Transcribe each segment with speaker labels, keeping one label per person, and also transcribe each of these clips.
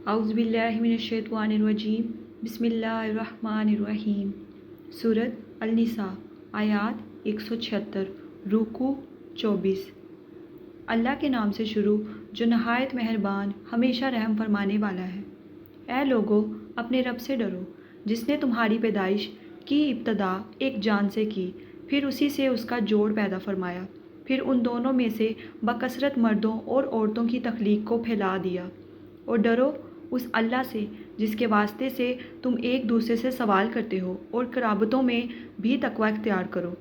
Speaker 1: اعوذ باللہ من الشیطان الرجیم بسم اللہ الرحمن الرحیم۔ سورۃ النساء آیات 176 رکوع 24۔ اللہ کے نام سے شروع جو نہایت مہربان ہمیشہ رحم فرمانے والا ہے۔ اے لوگو اپنے رب سے ڈرو جس نے تمہاری پیدائش کی ابتدا ایک جان سے کی، پھر اسی سے اس کا جوڑ پیدا فرمایا، پھر ان دونوں میں سے بکثرت مردوں اور عورتوں کی تخلیق کو پھیلا دیا۔ اور ڈرو اس اللہ سے جس کے واسطے سے تم ایک دوسرے سے سوال کرتے ہو، اور قرابتوں میں بھی تقوی اختیار کرو۔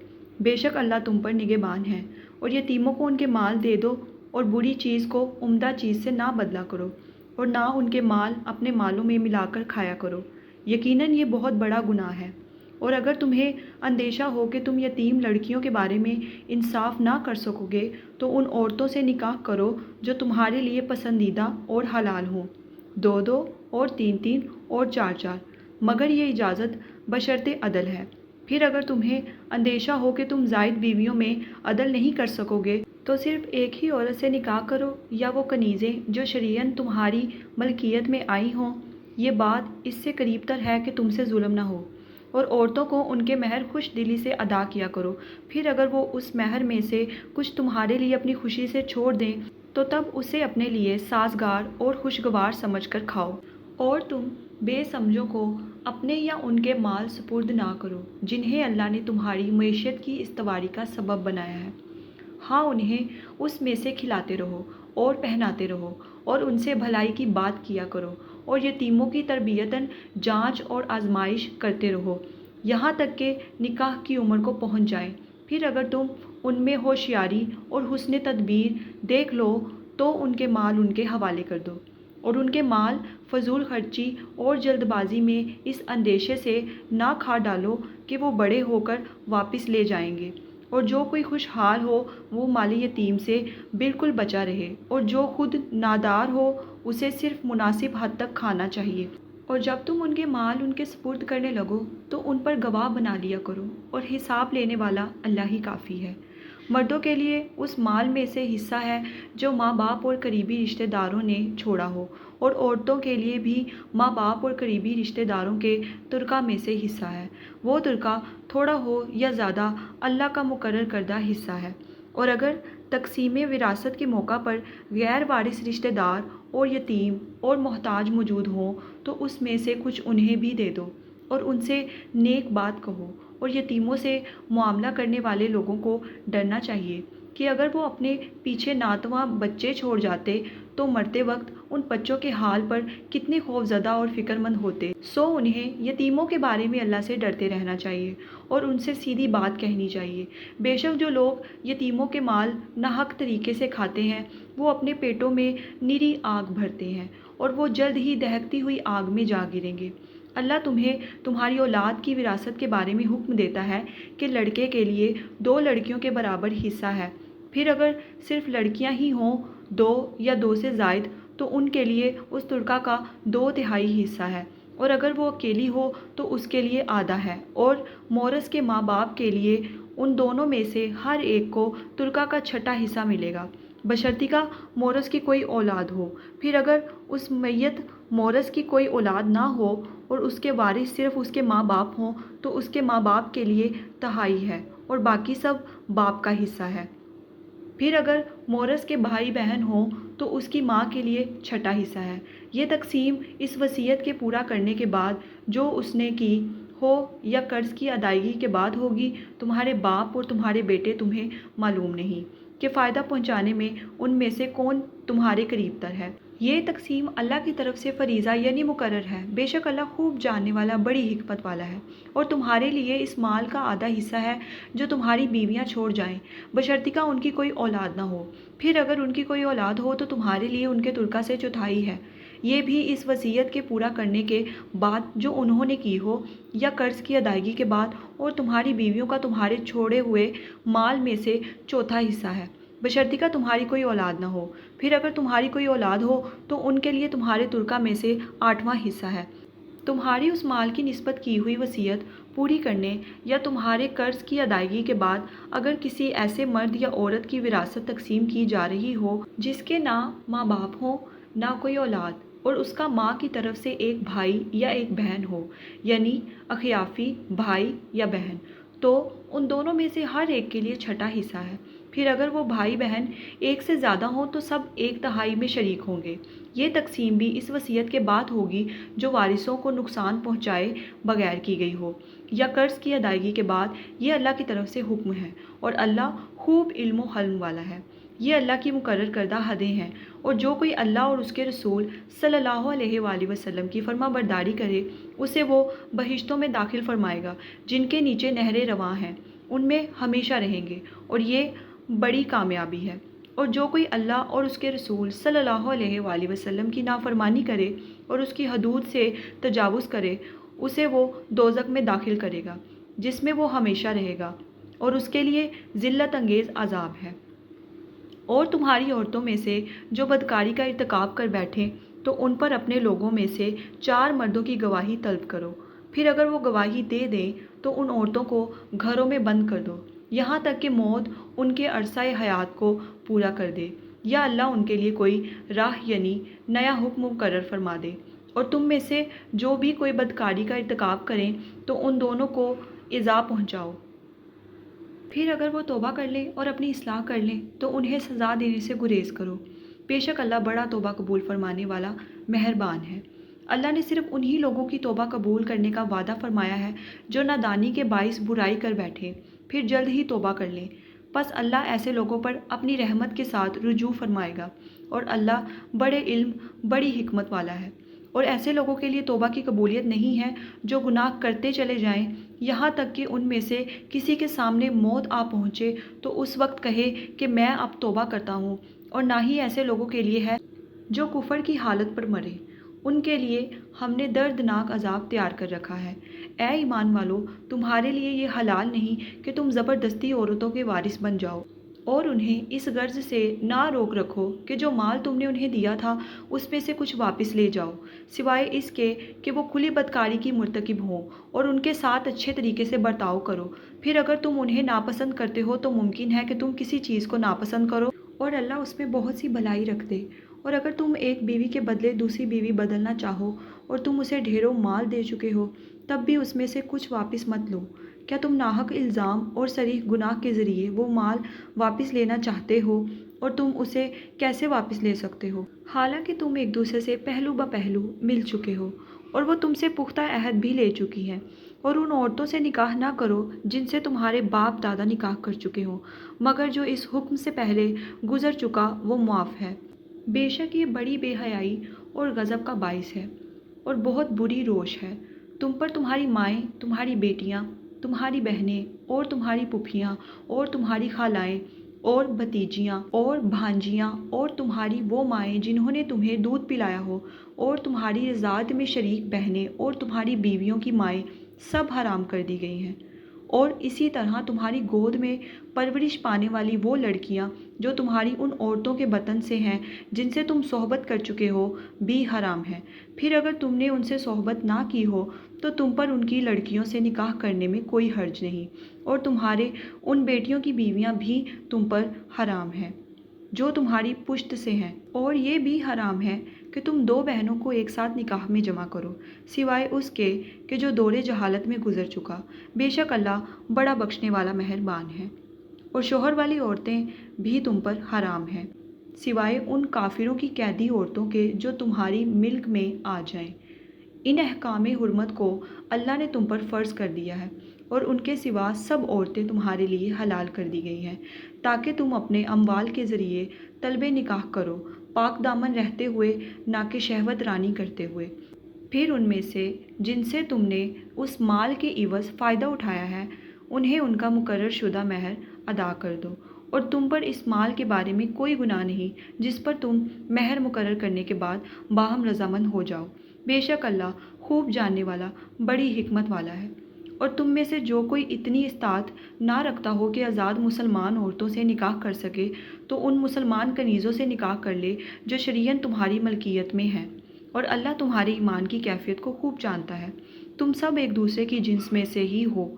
Speaker 1: بے شک اللہ تم پر نگہبان ہے۔ اور یتیموں کو ان کے مال دے دو، اور بری چیز کو عمدہ چیز سے نہ بدلا کرو، اور نہ ان کے مال اپنے مالوں میں ملا کر کھایا کرو، یقیناً یہ بہت بڑا گناہ ہے۔ اور اگر تمہیں اندیشہ ہو کہ تم یتیم لڑکیوں کے بارے میں انصاف نہ کر سکو گے تو ان عورتوں سے نکاح کرو جو تمہارے لیے پسندیدہ اور حلال ہوں، 2 اور 3 اور 4، مگر یہ اجازت بشرط عدل ہے۔ پھر اگر تمہیں اندیشہ ہو کہ تم زائد بیویوں میں عدل نہیں کر سکو گے تو صرف ایک ہی عورت سے نکاح کرو، یا وہ کنیزیں جو شرعاً تمہاری ملکیت میں آئی ہوں۔ یہ بات اس سے قریب تر ہے کہ تم سے ظلم نہ ہو۔ اور عورتوں کو ان کے مہر خوش دلی سے ادا کیا کرو، پھر اگر وہ اس مہر میں سے کچھ تمہارے لیے اپنی خوشی سے چھوڑ دیں تو تب اسے اپنے لیے سازگار اور خوشگوار سمجھ کر کھاؤ۔ اور تم بے سمجھوں کو اپنے یا ان کے مال سپرد نہ کرو جنہیں اللہ نے تمہاری معیشت کی استواری کا سبب بنایا ہے۔ ہاں انہیں اس میں سے کھلاتے رہو اور پہناتے رہو، اور ان سے بھلائی کی بات کیا کرو، اور یتیموں کی تربیتاً جانچ اور آزمائش کرتے رہو یہاں تک کہ نکاح کی عمر کو پہنچ جائے۔ پھر اگر تم ان میں ہوشیاری اور حسن تدبیر دیکھ لو تو ان کے مال ان کے حوالے کر دو، اور ان کے مال فضول خرچی اور جلد بازی میں اس اندیشے سے نہ کھا ڈالو کہ وہ بڑے ہو کر واپس لے جائیں گے۔ اور جو کوئی خوشحال ہو وہ مال یتیم سے بالکل بچا رہے، اور جو خود نادار ہو اسے صرف مناسب حد تک کھانا چاہیے۔ اور جب تم ان کے مال ان کے سپرد کرنے لگو تو ان پر گواہ بنا لیا کرو، اور حساب لینے والا اللہ ہی کافی ہے۔ مردوں کے لیے اس مال میں سے حصہ ہے جو ماں باپ اور قریبی رشتہ داروں نے چھوڑا ہو، اور عورتوں کے لیے بھی ماں باپ اور قریبی رشتہ داروں کے ترکہ میں سے حصہ ہے۔ وہ ترکہ تھوڑا ہو یا زیادہ اللہ کا مقرر کردہ حصہ ہے۔ اور اگر تقسیم وراثت کے موقع پر غیر وارث رشتہ دار اور یتیم اور محتاج موجود ہوں تو اس میں سے کچھ انہیں بھی دے دو، اور ان سے نیک بات کہو۔ اور یتیموں سے معاملہ کرنے والے لوگوں کو ڈرنا چاہیے کہ اگر وہ اپنے پیچھے ناتواں بچے چھوڑ جاتے تو مرتے وقت ان بچوں کے حال پر کتنے خوف زدہ اور فکر مند ہوتے۔ سو انہیں یتیموں کے بارے میں اللہ سے ڈرتے رہنا چاہیے اور ان سے سیدھی بات کہنی چاہیے۔ بے شک جو لوگ یتیموں کے مال ناحق طریقے سے کھاتے ہیں وہ اپنے پیٹوں میں نری آگ بھرتے ہیں، اور وہ جلد ہی دہکتی ہوئی آگ میں جا گریں گے۔ اللہ تمہیں تمہاری اولاد کی وراثت کے بارے میں حکم دیتا ہے کہ لڑکے کے لیے 2 لڑکیوں کے برابر حصہ ہے، پھر اگر صرف لڑکیاں ہی ہوں 2 یا 2 سے زائد تو ان کے لیے اس ترکہ کا 2/3 حصہ ہے، اور اگر وہ اکیلی ہو تو اس کے لیے آدھا ہے۔ اور مورث کے ماں باپ کے لیے ان دونوں میں سے ہر ایک کو ترکہ کا 6واں حصہ ملے گا، بشرطیکہ مورث کی کوئی اولاد ہو۔ پھر اگر اس میت مورث کی کوئی اولاد نہ ہو اور اس کے وارث صرف اس کے ماں باپ ہوں تو اس کے ماں باپ کے لیے 1/3 ہے، اور باقی سب باپ کا حصہ ہے۔ پھر اگر مورث کے بھائی بہن ہوں تو اس کی ماں کے لیے 6واں حصہ ہے۔ یہ تقسیم اس وصیت کے پورا کرنے کے بعد جو اس نے کی ہو یا قرض کی ادائیگی کے بعد ہوگی۔ تمہارے باپ اور تمہارے بیٹے تمہیں معلوم نہیں کہ فائدہ پہنچانے میں ان میں سے کون تمہارے قریب تر ہے۔ یہ تقسیم اللہ کی طرف سے فریضہ یعنی مقرر ہے۔ بے شک اللہ خوب جاننے والا بڑی حکمت والا ہے۔ اور تمہارے لیے اس مال کا آدھا حصہ ہے جو تمہاری بیویاں چھوڑ جائیں، بشرطیکہ ان کی کوئی اولاد نہ ہو۔ پھر اگر ان کی کوئی اولاد ہو تو تمہارے لیے ان کے ترکہ سے 1/4 ہے، یہ بھی اس وصیت کے پورا کرنے کے بعد جو انہوں نے کی ہو، یا قرض کی ادائیگی کے بعد۔ اور تمہاری بیویوں کا تمہارے چھوڑے ہوئے مال میں سے 1/4 حصہ ہے، بشرطیکہ تمہاری کوئی اولاد نہ ہو۔ پھر اگر تمہاری کوئی اولاد ہو تو ان کے لیے تمہارے ترکہ میں سے 8واں حصہ ہے۔ تمہاری اس مال کی نسبت کی ہوئی وصیت پوری کرنے یا تمہارے قرض کی ادائیگی کے بعد اگر کسی ایسے مرد یا عورت کی وراثت تقسیم کی جا رہی ہو جس کے نہ ماں باپ ہوں نہ کوئی اولاد، اور اس کا ماں کی طرف سے ایک بھائی یا ایک بہن ہو، یعنی اخیافی بھائی یا بہن، تو ان دونوں میں سے ہر ایک کے لیے چھٹا حصہ ہے۔ پھر اگر وہ بھائی بہن ایک سے زیادہ ہوں تو سب ایک تہائی میں شریک ہوں گے۔ یہ تقسیم بھی اس وصیت کے بعد ہوگی جو وارثوں کو نقصان پہنچائے بغیر کی گئی ہو، یا قرض کی ادائیگی کے بعد۔ یہ اللہ کی طرف سے حکم ہے، اور اللہ خوب علم و حلم والا ہے۔ یہ اللہ کی مقرر کردہ حدیں ہیں، اور جو کوئی اللہ اور اس کے رسول صلی اللہ علیہ وآلہ وسلم کی فرما برداری کرے اسے وہ بہشتوں میں داخل فرمائے گا جن کے نیچے نہریں رواں ہیں، ان میں ہمیشہ رہیں گے، اور یہ بڑی کامیابی ہے۔ اور جو کوئی اللہ اور اس کے رسول صلی اللہ علیہ وآلہ وسلم کی نافرمانی کرے اور اس کی حدود سے تجاوز کرے اسے وہ دوزخ میں داخل کرے گا جس میں وہ ہمیشہ رہے گا، اور اس کے لیے ذلت انگیز عذاب ہے۔ اور تمہاری عورتوں میں سے جو بدکاری کا ارتکاب کر بیٹھیں تو ان پر اپنے لوگوں میں سے 4 مردوں کی گواہی طلب کرو۔ پھر اگر وہ گواہی دے دیں تو ان عورتوں کو گھروں میں بند کر دو یہاں تک کہ موت ان کے عرصہ حیات کو پورا کر دے، یا اللہ ان کے لیے کوئی راہ یعنی نیا حکم مقرر فرما دے۔ اور تم میں سے جو بھی کوئی بدکاری کا ارتکاب کریں تو ان دونوں کو ایذا پہنچاؤ۔ پھر اگر وہ توبہ کر لیں اور اپنی اصلاح کر لیں تو انہیں سزا دینے سے گریز کرو۔ بے شک اللہ بڑا توبہ قبول فرمانے والا مہربان ہے۔ اللہ نے صرف انہی لوگوں کی توبہ قبول کرنے کا وعدہ فرمایا ہے جو نادانی کے باعث برائی کر بیٹھے پھر جلد ہی توبہ کر لیں، پس اللہ ایسے لوگوں پر اپنی رحمت کے ساتھ رجوع فرمائے گا، اور اللہ بڑے علم بڑی حکمت والا ہے۔ اور ایسے لوگوں کے لیے توبہ کی قبولیت نہیں ہے جو گناہ کرتے چلے جائیں یہاں تک کہ ان میں سے کسی کے سامنے موت آ پہنچے تو اس وقت کہے کہ میں اب توبہ کرتا ہوں، اور نہ ہی ایسے لوگوں کے لیے ہے جو کفر کی حالت پر مرے، ان کے لیے ہم نے دردناک عذاب تیار کر رکھا ہے۔ اے ایمان والو، تمہارے لیے یہ حلال نہیں کہ تم زبردستی عورتوں کے وارث بن جاؤ، اور انہیں اس غرض سے نہ روک رکھو کہ جو مال تم نے انہیں دیا تھا اس میں سے کچھ واپس لے جاؤ، سوائے اس کے کہ وہ کھلی بدکاری کی مرتکب ہوں، اور ان کے ساتھ اچھے طریقے سے برتاؤ کرو۔ پھر اگر تم انہیں ناپسند کرتے ہو تو ممکن ہے کہ تم کسی چیز کو ناپسند کرو اور اللہ اس میں بہت سی بھلائی رکھ دے۔ اور اگر تم ایک بیوی کے بدلے دوسری بیوی بدلنا چاہو اور تم اسے ڈھیروں مال دے چکے ہو تب بھی اس میں سے کچھ واپس مت لو۔ کیا تم ناحق الزام اور صریح گناہ کے ذریعے وہ مال واپس لینا چاہتے ہو، اور تم اسے کیسے واپس لے سکتے ہو حالانکہ تم ایک دوسرے سے پہلو بہ پہلو مل چکے ہو، اور وہ تم سے پختہ عہد بھی لے چکی ہیں؟ اور ان عورتوں سے نکاح نہ کرو جن سے تمہارے باپ دادا نکاح کر چکے ہوں، مگر جو اس حکم سے پہلے گزر چکا وہ معاف ہے۔ بے شک یہ بڑی بے حیائی اور غضب کا باعث ہے، اور بہت بری روش ہے۔ تم پر تمہاری مائیں، تمہاری بیٹیاں، تمہاری بہنیں اور تمہاری پھوپھیاں اور تمہاری خالائیں اور بھتیجیاں اور بھانجیاں اور تمہاری وہ مائیں جنہوں نے تمہیں دودھ پلایا ہو اور تمہاری رضاعت میں شریک بہنیں اور تمہاری بیویوں کی مائیں سب حرام کر دی گئی ہیں، اور اسی طرح تمہاری گود میں پرورش پانے والی وہ لڑکیاں جو تمہاری ان عورتوں کے بطن سے ہیں جن سے تم صحبت کر چکے ہو بھی حرام ہیں۔ پھر اگر تم نے ان سے صحبت نہ کی ہو تو تم پر ان کی لڑکیوں سے نکاح کرنے میں کوئی حرج نہیں، اور تمہارے ان بیٹیوں کی بیویاں بھی تم پر حرام ہیں جو تمہاری پشت سے ہیں، اور یہ بھی حرام ہے کہ تم 2 بہنوں کو ایک ساتھ نکاح میں جمع کرو سوائے اس کے کہ جو دور جہالت میں گزر چکا۔ بے شک اللہ بڑا بخشنے والا مہربان ہے۔ اور شوہر والی عورتیں بھی تم پر حرام ہیں سوائے ان کافروں کی قیدی عورتوں کے جو تمہاری ملک میں آ جائیں۔ ان احکام حرمت کو اللہ نے تم پر فرض کر دیا ہے، اور ان کے سوا سب عورتیں تمہارے لیے حلال کر دی گئی ہیں تاکہ تم اپنے اموال کے ذریعے طلب نکاح کرو، پاک دامن رہتے ہوئے نہ کہ شہوت رانی کرتے ہوئے۔ پھر ان میں سے جن سے تم نے اس مال کے عوض فائدہ اٹھایا ہے انہیں ان کا مقرر شدہ مہر ادا کر دو، اور تم پر اس مال کے بارے میں کوئی گناہ نہیں جس پر تم مہر مقرر کرنے کے بعد باہم رضامند ہو جاؤ۔ بے شک اللہ خوب جاننے والا بڑی حکمت والا ہے۔ اور تم میں سے جو کوئی اتنی استطاعت نہ رکھتا ہو کہ آزاد مسلمان عورتوں سے نکاح کر سکے تو ان مسلمان کنیزوں سے نکاح کر لے جو شرعاً تمہاری ملکیت میں ہیں، اور اللہ تمہارے ایمان کی کیفیت کو خوب جانتا ہے۔ تم سب ایک دوسرے کی جنس میں سے ہی ہو،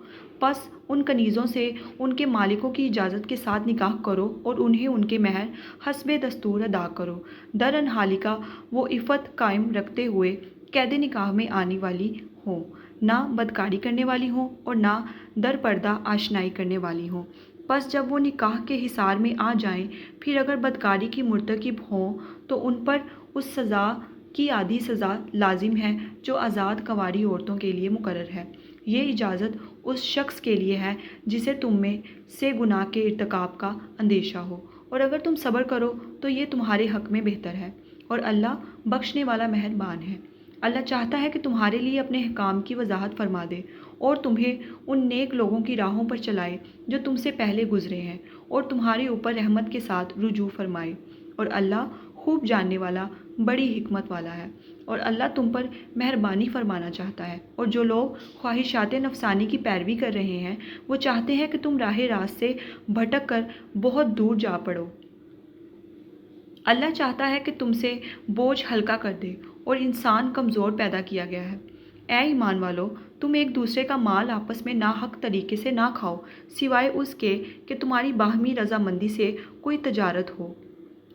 Speaker 1: پس ان کنیزوں سے ان کے مالکوں کی اجازت کے ساتھ نکاح کرو اور انہیں ان کے مہر حسب دستور ادا کرو، در حالی کا وہ عفت قائم رکھتے ہوئے قید نکاح میں آنے والی ہوں، نہ بدکاری کرنے والی ہوں اور نہ در پردہ آشنائی کرنے والی ہوں۔ پس جب وہ نکاح کے حصار میں آ جائیں، پھر اگر بدکاری کی مرتکب ہوں تو ان پر اس سزا کی آدھی سزا لازم ہے جو آزاد کنواری عورتوں کے لیے مقرر ہے۔ یہ اجازت اس شخص کے لیے ہے جسے تم میں سے گناہ کے ارتکاب کا اندیشہ ہو، اور اگر تم صبر کرو تو یہ تمہارے حق میں بہتر ہے، اور اللہ بخشنے والا مہربان ہے۔ اللہ چاہتا ہے کہ تمہارے لیے اپنے احکام کی وضاحت فرما دے اور تمہیں ان نیک لوگوں کی راہوں پر چلائے جو تم سے پہلے گزرے ہیں، اور تمہارے اوپر رحمت کے ساتھ رجوع فرمائے، اور اللہ خوب جاننے والا بڑی حکمت والا ہے، اور اللہ تم پر مہربانی فرمانا چاہتا ہے۔ اور جو لوگ خواہشات نفسانی کی پیروی کر رہے ہیں وہ چاہتے ہیں کہ تم راہ راست سے بھٹک کر بہت دور جا پڑو۔ اللہ چاہتا ہے کہ تم سے بوجھ ہلکا کر دے، اور انسان کمزور پیدا کیا گیا ہے۔ اے ایمان والو، تم ایک دوسرے کا مال آپس میں ناحق طریقے سے نہ کھاؤ، سوائے اس کے کہ تمہاری باہمی رضامندی سے کوئی تجارت ہو،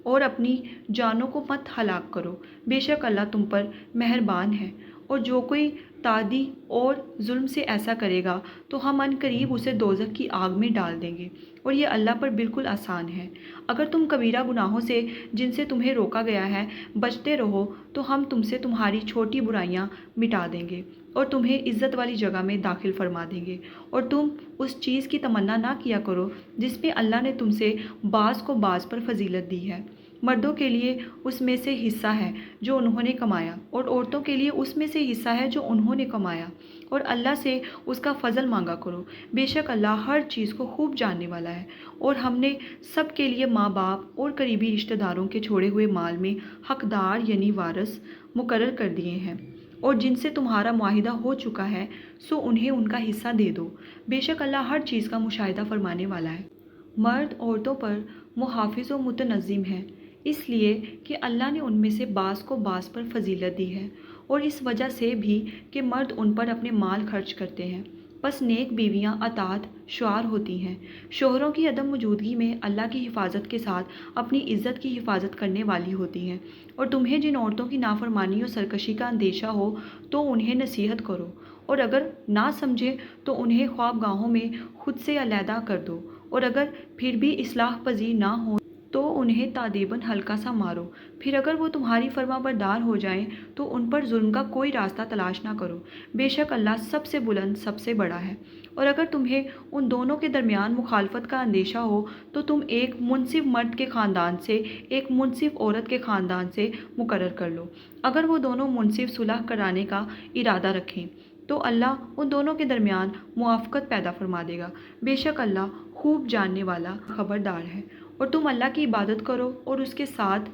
Speaker 1: اور اپنی جانوں کو مت ہلاک کرو، بے شک اللہ تم پر مہربان ہے۔ اور جو کوئی تعدی اور ظلم سے ایسا کرے گا تو ہم ان قریب اسے دوزخ کی آگ میں ڈال دیں گے، اور یہ اللہ پر بالکل آسان ہے۔ اگر تم کبیرہ گناہوں سے جن سے تمہیں روکا گیا ہے بچتے رہو تو ہم تم سے تمہاری چھوٹی برائیاں مٹا دیں گے اور تمہیں عزت والی جگہ میں داخل فرما دیں گے۔ اور تم اس چیز کی تمنا نہ کیا کرو جس میں اللہ نے تم سے بعض کو بعض پر فضیلت دی ہے۔ مردوں کے لیے اس میں سے حصہ ہے جو انہوں نے کمایا، اور عورتوں کے لیے اس میں سے حصہ ہے جو انہوں نے کمایا، اور اللہ سے اس کا فضل مانگا کرو، بے شک اللہ ہر چیز کو خوب جاننے والا ہے۔ اور ہم نے سب کے لیے ماں باپ اور قریبی رشتہ داروں کے چھوڑے ہوئے مال میں حقدار یعنی وارث مقرر کر دیے ہیں، اور جن سے تمہارا معاہدہ ہو چکا ہے سو انہیں ان کا حصہ دے دو، بے شک اللہ ہر چیز کا مشاہدہ فرمانے والا ہے۔ مرد عورتوں پر محافظ و متنظم ہے، اس لیے کہ اللہ نے ان میں سے بعض کو بعض پر فضیلت دی ہے، اور اس وجہ سے بھی کہ مرد ان پر اپنے مال خرچ کرتے ہیں۔ پس نیک بیویاں اطاعت شعار ہوتی ہیں، شوہروں کی عدم موجودگی میں اللہ کی حفاظت کے ساتھ اپنی عزت کی حفاظت کرنے والی ہوتی ہیں۔ اور تمہیں جن عورتوں کی نافرمانی اور سرکشی کا اندیشہ ہو تو انہیں نصیحت کرو، اور اگر نہ سمجھے تو انہیں خوابگاہوں میں خود سے علیحدہ کر دو، اور اگر پھر بھی اصلاح پذیر نہ ہو تو انہیں تادیباً ہلکا سا مارو۔ پھر اگر وہ تمہاری فرما بردار ہو جائیں تو ان پر ظلم کا کوئی راستہ تلاش نہ کرو، بے شک اللہ سب سے بلند سب سے بڑا ہے۔ اور اگر تمہیں ان دونوں کے درمیان مخالفت کا اندیشہ ہو تو تم ایک منصف مرد کے خاندان سے ایک منصف عورت کے خاندان سے مقرر کر لو۔ اگر وہ دونوں منصف صلح کرانے کا ارادہ رکھیں تو اللہ ان دونوں کے درمیان موافقت پیدا فرما دے گا، بے شک اللہ خوب جاننے والا خبردار ہے۔ اور تم اللہ کی عبادت کرو اور اس کے ساتھ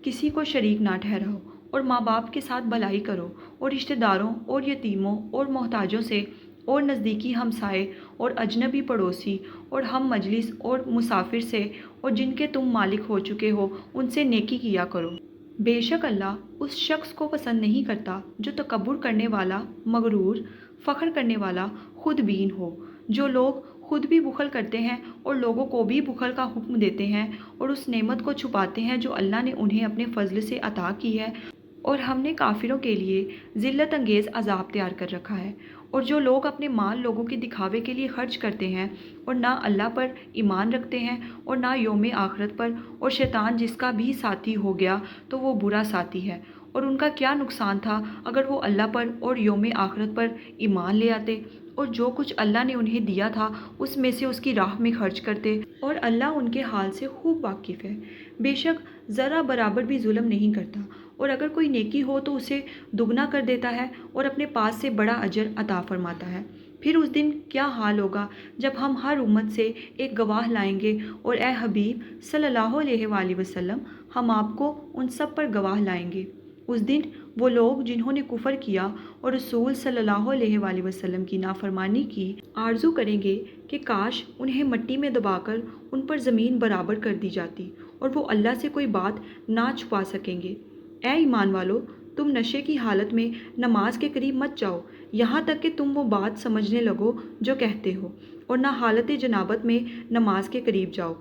Speaker 1: کسی کو شریک نہ ٹھہراؤ، اور ماں باپ کے ساتھ بھلائی کرو، اور رشتہ داروں اور یتیموں اور محتاجوں سے، اور نزدیکی ہمسائے اور اجنبی پڑوسی اور ہم مجلس اور مسافر سے، اور جن کے تم مالک ہو چکے ہو ان سے نیکی کیا کرو۔ بے شک اللہ اس شخص کو پسند نہیں کرتا جو تکبر کرنے والا، مغرور، فخر کرنے والا، خود بین ہو۔ جو لوگ خود بھی بخل کرتے ہیں اور لوگوں کو بھی بخل کا حکم دیتے ہیں اور اس نعمت کو چھپاتے ہیں جو اللہ نے انہیں اپنے فضل سے عطا کی ہے، اور ہم نے کافروں کے لیے ذلت انگیز عذاب تیار کر رکھا ہے۔ اور جو لوگ اپنے مال لوگوں کے دکھاوے کے لیے خرچ کرتے ہیں اور نہ اللہ پر ایمان رکھتے ہیں اور نہ یوم آخرت پر، اور شیطان جس کا بھی ساتھی ہو گیا تو وہ برا ساتھی ہے، اور ان کا کیا نقصان تھا اگر وہ اللہ پر اور یوم آخرت پر ایمان لے آتے اور جو کچھ اللہ نے انہیں دیا تھا اس میں سے اس کی راہ میں خرچ کرتے، اور اللہ ان کے حال سے خوب واقف ہے۔ بے شک ذرا برابر بھی ظلم نہیں کرتا، اور اگر کوئی نیکی ہو تو اسے دگنا کر دیتا ہے اور اپنے پاس سے بڑا اجر عطا فرماتا ہے۔ پھر اس دن کیا حال ہوگا جب ہم ہر امت سے ایک گواہ لائیں گے، اور اے حبیب صلی اللہ علیہ وآلہ وسلم، ہم آپ کو ان سب پر گواہ لائیں گے۔ اس دن وہ لوگ جنہوں نے کفر کیا اور رسول صلی اللہ علیہ وآلہ وسلم کی نافرمانی کی آرزو کریں گے کہ کاش انہیں مٹی میں دبا کر ان پر زمین برابر کر دی جاتی، اور وہ اللہ سے کوئی بات نہ چھپا سکیں گے۔ اے ایمان والو، تم نشے کی حالت میں نماز کے قریب مت جاؤ یہاں تک کہ تم وہ بات سمجھنے لگو جو کہتے ہو، اور نہ حالت جنابت میں نماز کے قریب جاؤ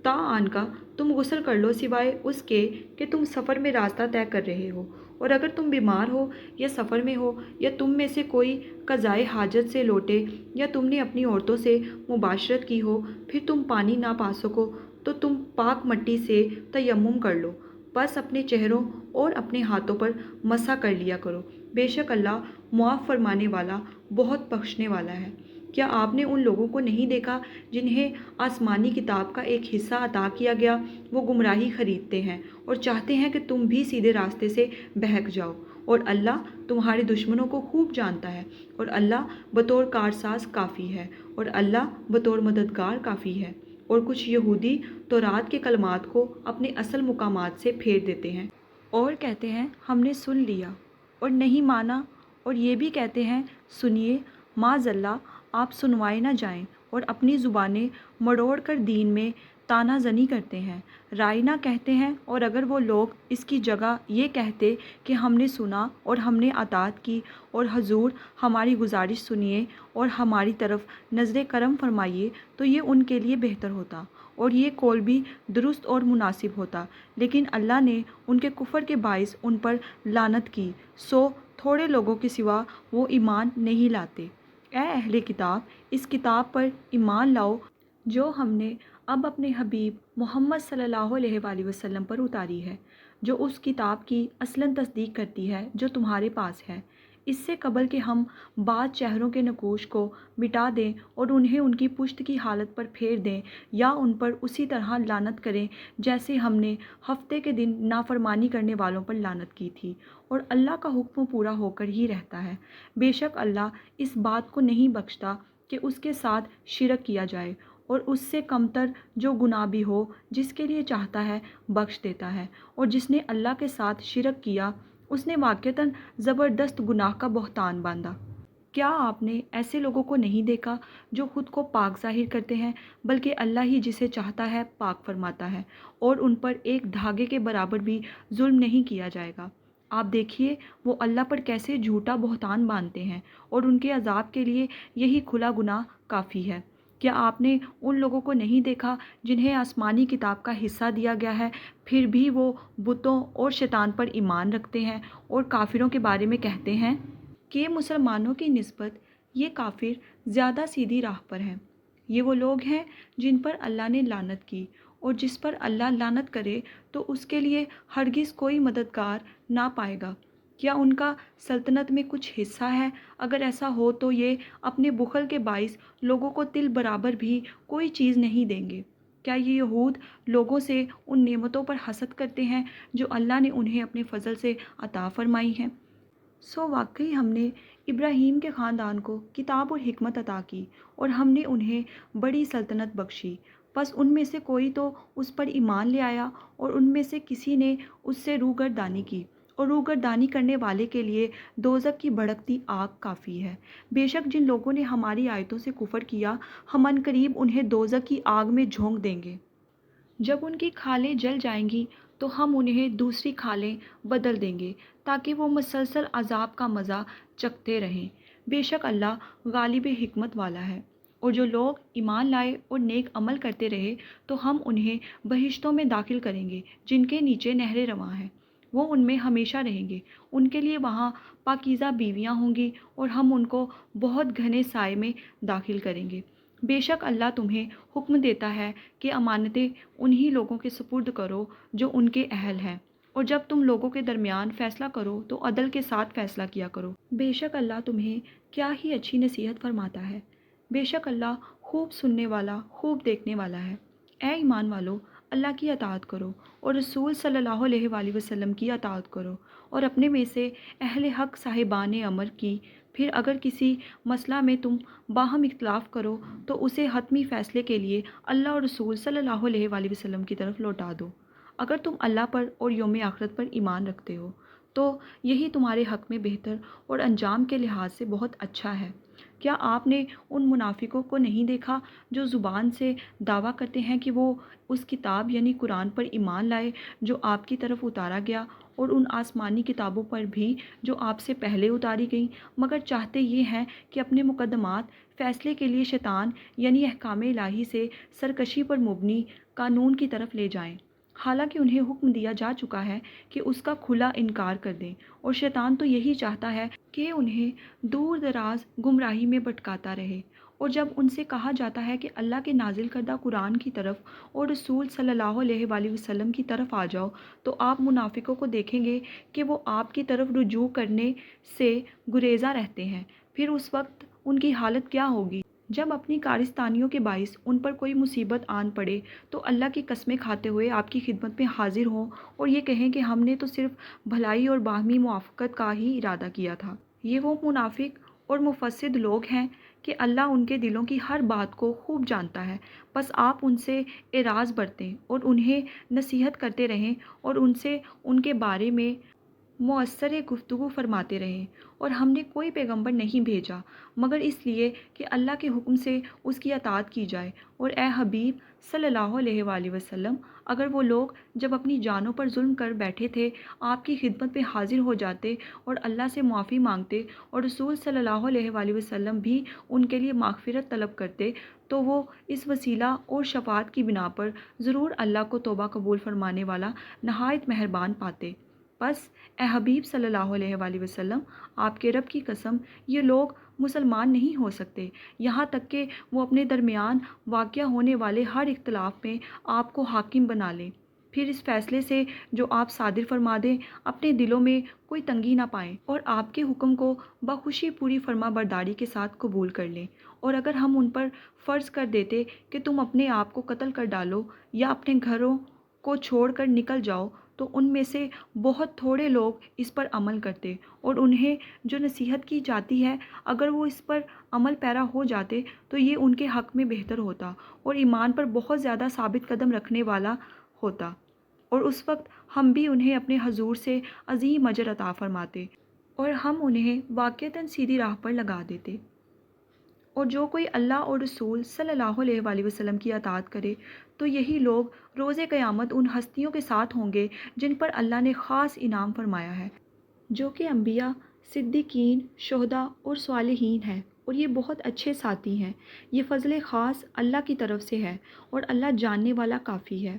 Speaker 1: آن کا تم غسل کر لو سوائے اس کے کہ تم سفر میں راستہ طے کر رہے ہو، اور اگر تم بیمار ہو یا سفر میں ہو یا تم میں سے کوئی قضائے حاجت سے لوٹے یا تم نے اپنی عورتوں سے مباشرت کی ہو، پھر تم پانی نہ پا سکو تو تم پاک مٹی سے تیمم کر لو، بس اپنے چہروں اور اپنے ہاتھوں پر مسح کر لیا کرو، بے شک اللہ معاف فرمانے والا بہت بخشنے والا ہے۔ کیا آپ نے ان لوگوں کو نہیں دیکھا جنہیں آسمانی کتاب کا ایک حصہ عطا کیا گیا؟ وہ گمراہی خریدتے ہیں اور چاہتے ہیں کہ تم بھی سیدھے راستے سے بہک جاؤ، اور اللہ تمہارے دشمنوں کو خوب جانتا ہے، اور اللہ بطور کارساز کافی ہے، اور اللہ بطور مددگار کافی ہے۔ اور کچھ یہودی تورات کے کلمات کو اپنے اصل مقامات سے پھیر دیتے ہیں اور کہتے ہیں ہم نے سن لیا اور نہیں مانا، اور یہ بھی کہتے ہیں سنیے معاذ اللہ آپ سنوائے نہ جائیں، اور اپنی زبانیں مڑوڑ کر دین میں تانا زنی کرتے ہیں، رائنا کہتے ہیں۔ اور اگر وہ لوگ اس کی جگہ یہ کہتے کہ ہم نے سنا اور ہم نے اطاعت کی، اور حضور ہماری گزارش سنیے اور ہماری طرف نظر کرم فرمائیے، تو یہ ان کے لیے بہتر ہوتا اور یہ قول بھی درست اور مناسب ہوتا، لیکن اللہ نے ان کے کفر کے باعث ان پر لعنت کی، سو تھوڑے لوگوں کے سوا وہ ایمان نہیں لاتے۔ اے اہل کتاب، اس کتاب پر ایمان لاؤ جو ہم نے اب اپنے حبیب محمد صلی اللہ علیہ وآلہ وسلم پر اتاری ہے، جو اس کتاب کی اصلاً تصدیق کرتی ہے جو تمہارے پاس ہے، اس سے قبل کہ ہم بعض چہروں کے نقوش کو مٹا دیں اور انہیں ان کی پشت کی حالت پر پھیر دیں، یا ان پر اسی طرح لعنت کریں جیسے ہم نے ہفتے کے دن نافرمانی کرنے والوں پر لعنت کی تھی، اور اللہ کا حکم پورا ہو کر ہی رہتا ہے۔ بے شک اللہ اس بات کو نہیں بخشتا کہ اس کے ساتھ شرک کیا جائے، اور اس سے کمتر جو گناہ بھی ہو جس کے لیے چاہتا ہے بخش دیتا ہے، اور جس نے اللہ کے ساتھ شرک کیا اس نے واقعتاً زبردست گناہ کا بہتان باندھا۔ کیا آپ نے ایسے لوگوں کو نہیں دیکھا جو خود کو پاک ظاہر کرتے ہیں، بلکہ اللہ ہی جسے چاہتا ہے پاک فرماتا ہے، اور ان پر ایک دھاگے کے برابر بھی ظلم نہیں کیا جائے گا۔ آپ دیکھیے وہ اللہ پر کیسے جھوٹا بہتان باندھتے ہیں، اور ان کے عذاب کے لیے یہی کھلا گناہ کافی ہے۔ کیا آپ نے ان لوگوں کو نہیں دیکھا جنہیں آسمانی کتاب کا حصہ دیا گیا ہے، پھر بھی وہ بتوں اور شیطان پر ایمان رکھتے ہیں، اور کافروں کے بارے میں کہتے ہیں کہ مسلمانوں کی نسبت یہ کافر زیادہ سیدھی راہ پر ہیں؟ یہ وہ لوگ ہیں جن پر اللہ نے لعنت کی، اور جس پر اللہ لعنت کرے تو اس کے لیے ہرگز کوئی مددگار نہ پائے گا۔ کیا ان کا سلطنت میں کچھ حصہ ہے؟ اگر ایسا ہو تو یہ اپنے بخل کے باعث لوگوں کو تل برابر بھی کوئی چیز نہیں دیں گے۔ کیا یہ یہود لوگوں سے ان نعمتوں پر حسد کرتے ہیں جو اللہ نے انہیں اپنے فضل سے عطا فرمائی ہیں؟ سو واقعی ہم نے ابراہیم کے خاندان کو کتاب اور حکمت عطا کی، اور ہم نے انہیں بڑی سلطنت بخشی، بس ان میں سے کوئی تو اس پر ایمان لے آیا اور ان میں سے کسی نے اس سے روگردانی کی، اور روگردانی کرنے والے کے لیے دوزخ کی بھڑکتی آگ کافی ہے۔ بے شک جن لوگوں نے ہماری آیتوں سے کفر کیا ہم عنقریب انہیں دوزخ کی آگ میں جھونک دیں گے۔ جب ان کی کھالیں جل جائیں گی تو ہم انہیں دوسری کھالیں بدل دیں گے تاکہ وہ مسلسل عذاب کا مزہ چکھتے رہیں۔ بے شک اللہ غالب حکمت والا ہے۔ اور جو لوگ ایمان لائے اور نیک عمل کرتے رہے تو ہم انہیں بہشتوں میں داخل کریں گے جن کے نیچے نہریں رواں ہیں، وہ ان میں ہمیشہ رہیں گے، ان کے لیے وہاں پاکیزہ بیویاں ہوں گی، اور ہم ان کو بہت گھنے سائے میں داخل کریں گے۔ بے شک اللہ تمہیں حکم دیتا ہے کہ امانتیں انہی لوگوں کے سپرد کرو جو ان کے اہل ہیں، اور جب تم لوگوں کے درمیان فیصلہ کرو تو عدل کے ساتھ فیصلہ کیا کرو۔ بے شک اللہ تمہیں کیا ہی اچھی نصیحت فرماتا ہے۔ بے شک اللہ خوب سننے والا خوب دیکھنے والا ہے۔ اے ایمان والو، اللہ کی اطاعت کرو اور رسول صلی اللہ علیہ وآلہ وسلم کی اطاعت کرو، اور اپنے میں سے اہل حق صاحبان امر کی۔ پھر اگر کسی مسئلہ میں تم باہم اختلاف کرو تو اسے حتمی فیصلے کے لیے اللہ اور رسول صلی اللہ علیہ وآلہ وسلم کی طرف لوٹا دو۔ اگر تم اللہ پر اور یوم آخرت پر ایمان رکھتے ہو تو یہی تمہارے حق میں بہتر اور انجام کے لحاظ سے بہت اچھا ہے۔ کیا آپ نے ان منافقوں کو نہیں دیکھا جو زبان سے دعویٰ کرتے ہیں کہ وہ اس کتاب یعنی قرآن پر ایمان لائے جو آپ کی طرف اتارا گیا، اور ان آسمانی کتابوں پر بھی جو آپ سے پہلے اتاری گئیں، مگر چاہتے یہ ہیں کہ اپنے مقدمات فیصلے کے لیے شیطان یعنی احکام الہی سے سرکشی پر مبنی قانون کی طرف لے جائیں، حالانکہ انہیں حکم دیا جا چکا ہے کہ اس کا کھلا انکار کر دیں، اور شیطان تو یہی چاہتا ہے کہ انہیں دور دراز گمراہی میں بھٹکاتا رہے۔ اور جب ان سے کہا جاتا ہے کہ اللہ کے نازل کردہ قرآن کی طرف اور رسول صلی اللہ علیہ وآلہ وسلم کی طرف آ جاؤ، تو آپ منافقوں کو دیکھیں گے کہ وہ آپ کی طرف رجوع کرنے سے گریزاں رہتے ہیں۔ پھر اس وقت ان کی حالت کیا ہوگی؟ جب اپنی کارستانیوں کے باعث ان پر کوئی مصیبت آن پڑے تو اللہ کی قسمیں کھاتے ہوئے آپ کی خدمت میں حاضر ہوں اور یہ کہیں کہ ہم نے تو صرف بھلائی اور باہمی موافقت کا ہی ارادہ کیا تھا۔ یہ وہ منافق اور مفسد لوگ ہیں کہ اللہ ان کے دلوں کی ہر بات کو خوب جانتا ہے، بس آپ ان سے اعراض برتیں اور انہیں نصیحت کرتے رہیں اور ان سے ان کے بارے میں مؤثر گفتگو فرماتے رہیں۔ اور ہم نے کوئی پیغمبر نہیں بھیجا مگر اس لیے کہ اللہ کے حکم سے اس کی اطاعت کی جائے، اور اے حبیب صلی اللہ علیہ وآلہ وسلم، اگر وہ لوگ جب اپنی جانوں پر ظلم کر بیٹھے تھے آپ کی خدمت میں حاضر ہو جاتے اور اللہ سے معافی مانگتے اور رسول صلی اللہ علیہ وآلہ وسلم بھی ان کے لیے مغفرت طلب کرتے، تو وہ اس وسیلہ اور شفاعت کی بنا پر ضرور اللہ کو توبہ قبول فرمانے والا نہایت مہربان پاتے۔ بس اے حبیب صلی اللہ علیہ وآلہ وسلم، آپ کے رب کی قسم، یہ لوگ مسلمان نہیں ہو سکتے یہاں تک کہ وہ اپنے درمیان واقع ہونے والے ہر اختلاف میں آپ کو حاکم بنا لیں، پھر اس فیصلے سے جو آپ صادر فرما دیں اپنے دلوں میں کوئی تنگی نہ پائیں اور آپ کے حکم کو بخوشی پوری فرما برداری کے ساتھ قبول کر لیں۔ اور اگر ہم ان پر فرض کر دیتے کہ تم اپنے آپ کو قتل کر ڈالو یا اپنے گھروں کو چھوڑ کر نکل جاؤ، تو ان میں سے بہت تھوڑے لوگ اس پر عمل کرتے، اور انہیں جو نصیحت کی جاتی ہے اگر وہ اس پر عمل پیرا ہو جاتے تو یہ ان کے حق میں بہتر ہوتا اور ایمان پر بہت زیادہ ثابت قدم رکھنے والا ہوتا، اور اس وقت ہم بھی انہیں اپنے حضور سے عظیم اجر عطا فرماتے اور ہم انہیں واقعتاً سیدھی راہ پر لگا دیتے۔ اور جو کوئی اللہ اور رسول صلی اللہ علیہ وآلہ وسلم کی اطاعت کرے تو یہی لوگ روز قیامت ان ہستیوں کے ساتھ ہوں گے جن پر اللہ نے خاص انعام فرمایا ہے، جو کہ انبیاء، صدیقین، شہداء اور صالحین ہیں، اور یہ بہت اچھے ساتھی ہیں۔ یہ فضل خاص اللہ کی طرف سے ہے اور اللہ جاننے والا کافی ہے۔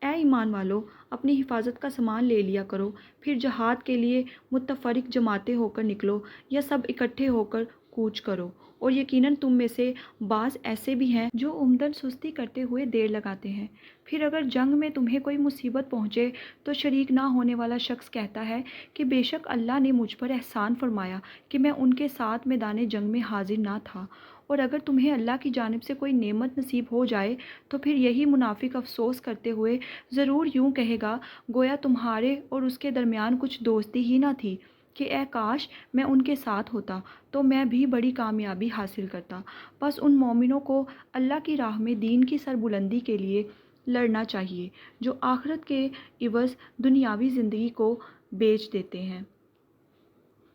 Speaker 1: اے ایمان والو، اپنی حفاظت کا سامان لے لیا کرو، پھر جہاد کے لیے متفرق جماعتیں ہو کر نکلو یا سب اکٹھے ہو کر کوچ کرو، اور یقیناً تم میں سے بعض ایسے بھی ہیں جو عمدن سستی کرتے ہوئے دیر لگاتے ہیں۔ پھر اگر جنگ میں تمہیں کوئی مصیبت پہنچے تو شریک نہ ہونے والا شخص کہتا ہے کہ بے شک اللہ نے مجھ پر احسان فرمایا کہ میں ان کے ساتھ میدان جنگ میں حاضر نہ تھا۔ اور اگر تمہیں اللہ کی جانب سے کوئی نعمت نصیب ہو جائے تو پھر یہی منافق افسوس کرتے ہوئے ضرور یوں کہے گا گویا تمہارے اور اس کے درمیان کچھ دوستی ہی نہ تھی کہ اے کاش میں ان کے ساتھ ہوتا تو میں بھی بڑی کامیابی حاصل کرتا۔ بس ان مومنوں کو اللہ کی راہ میں دین کی سربلندی کے لیے لڑنا چاہیے جو آخرت کے عوض دنیاوی زندگی کو بیچ دیتے ہیں۔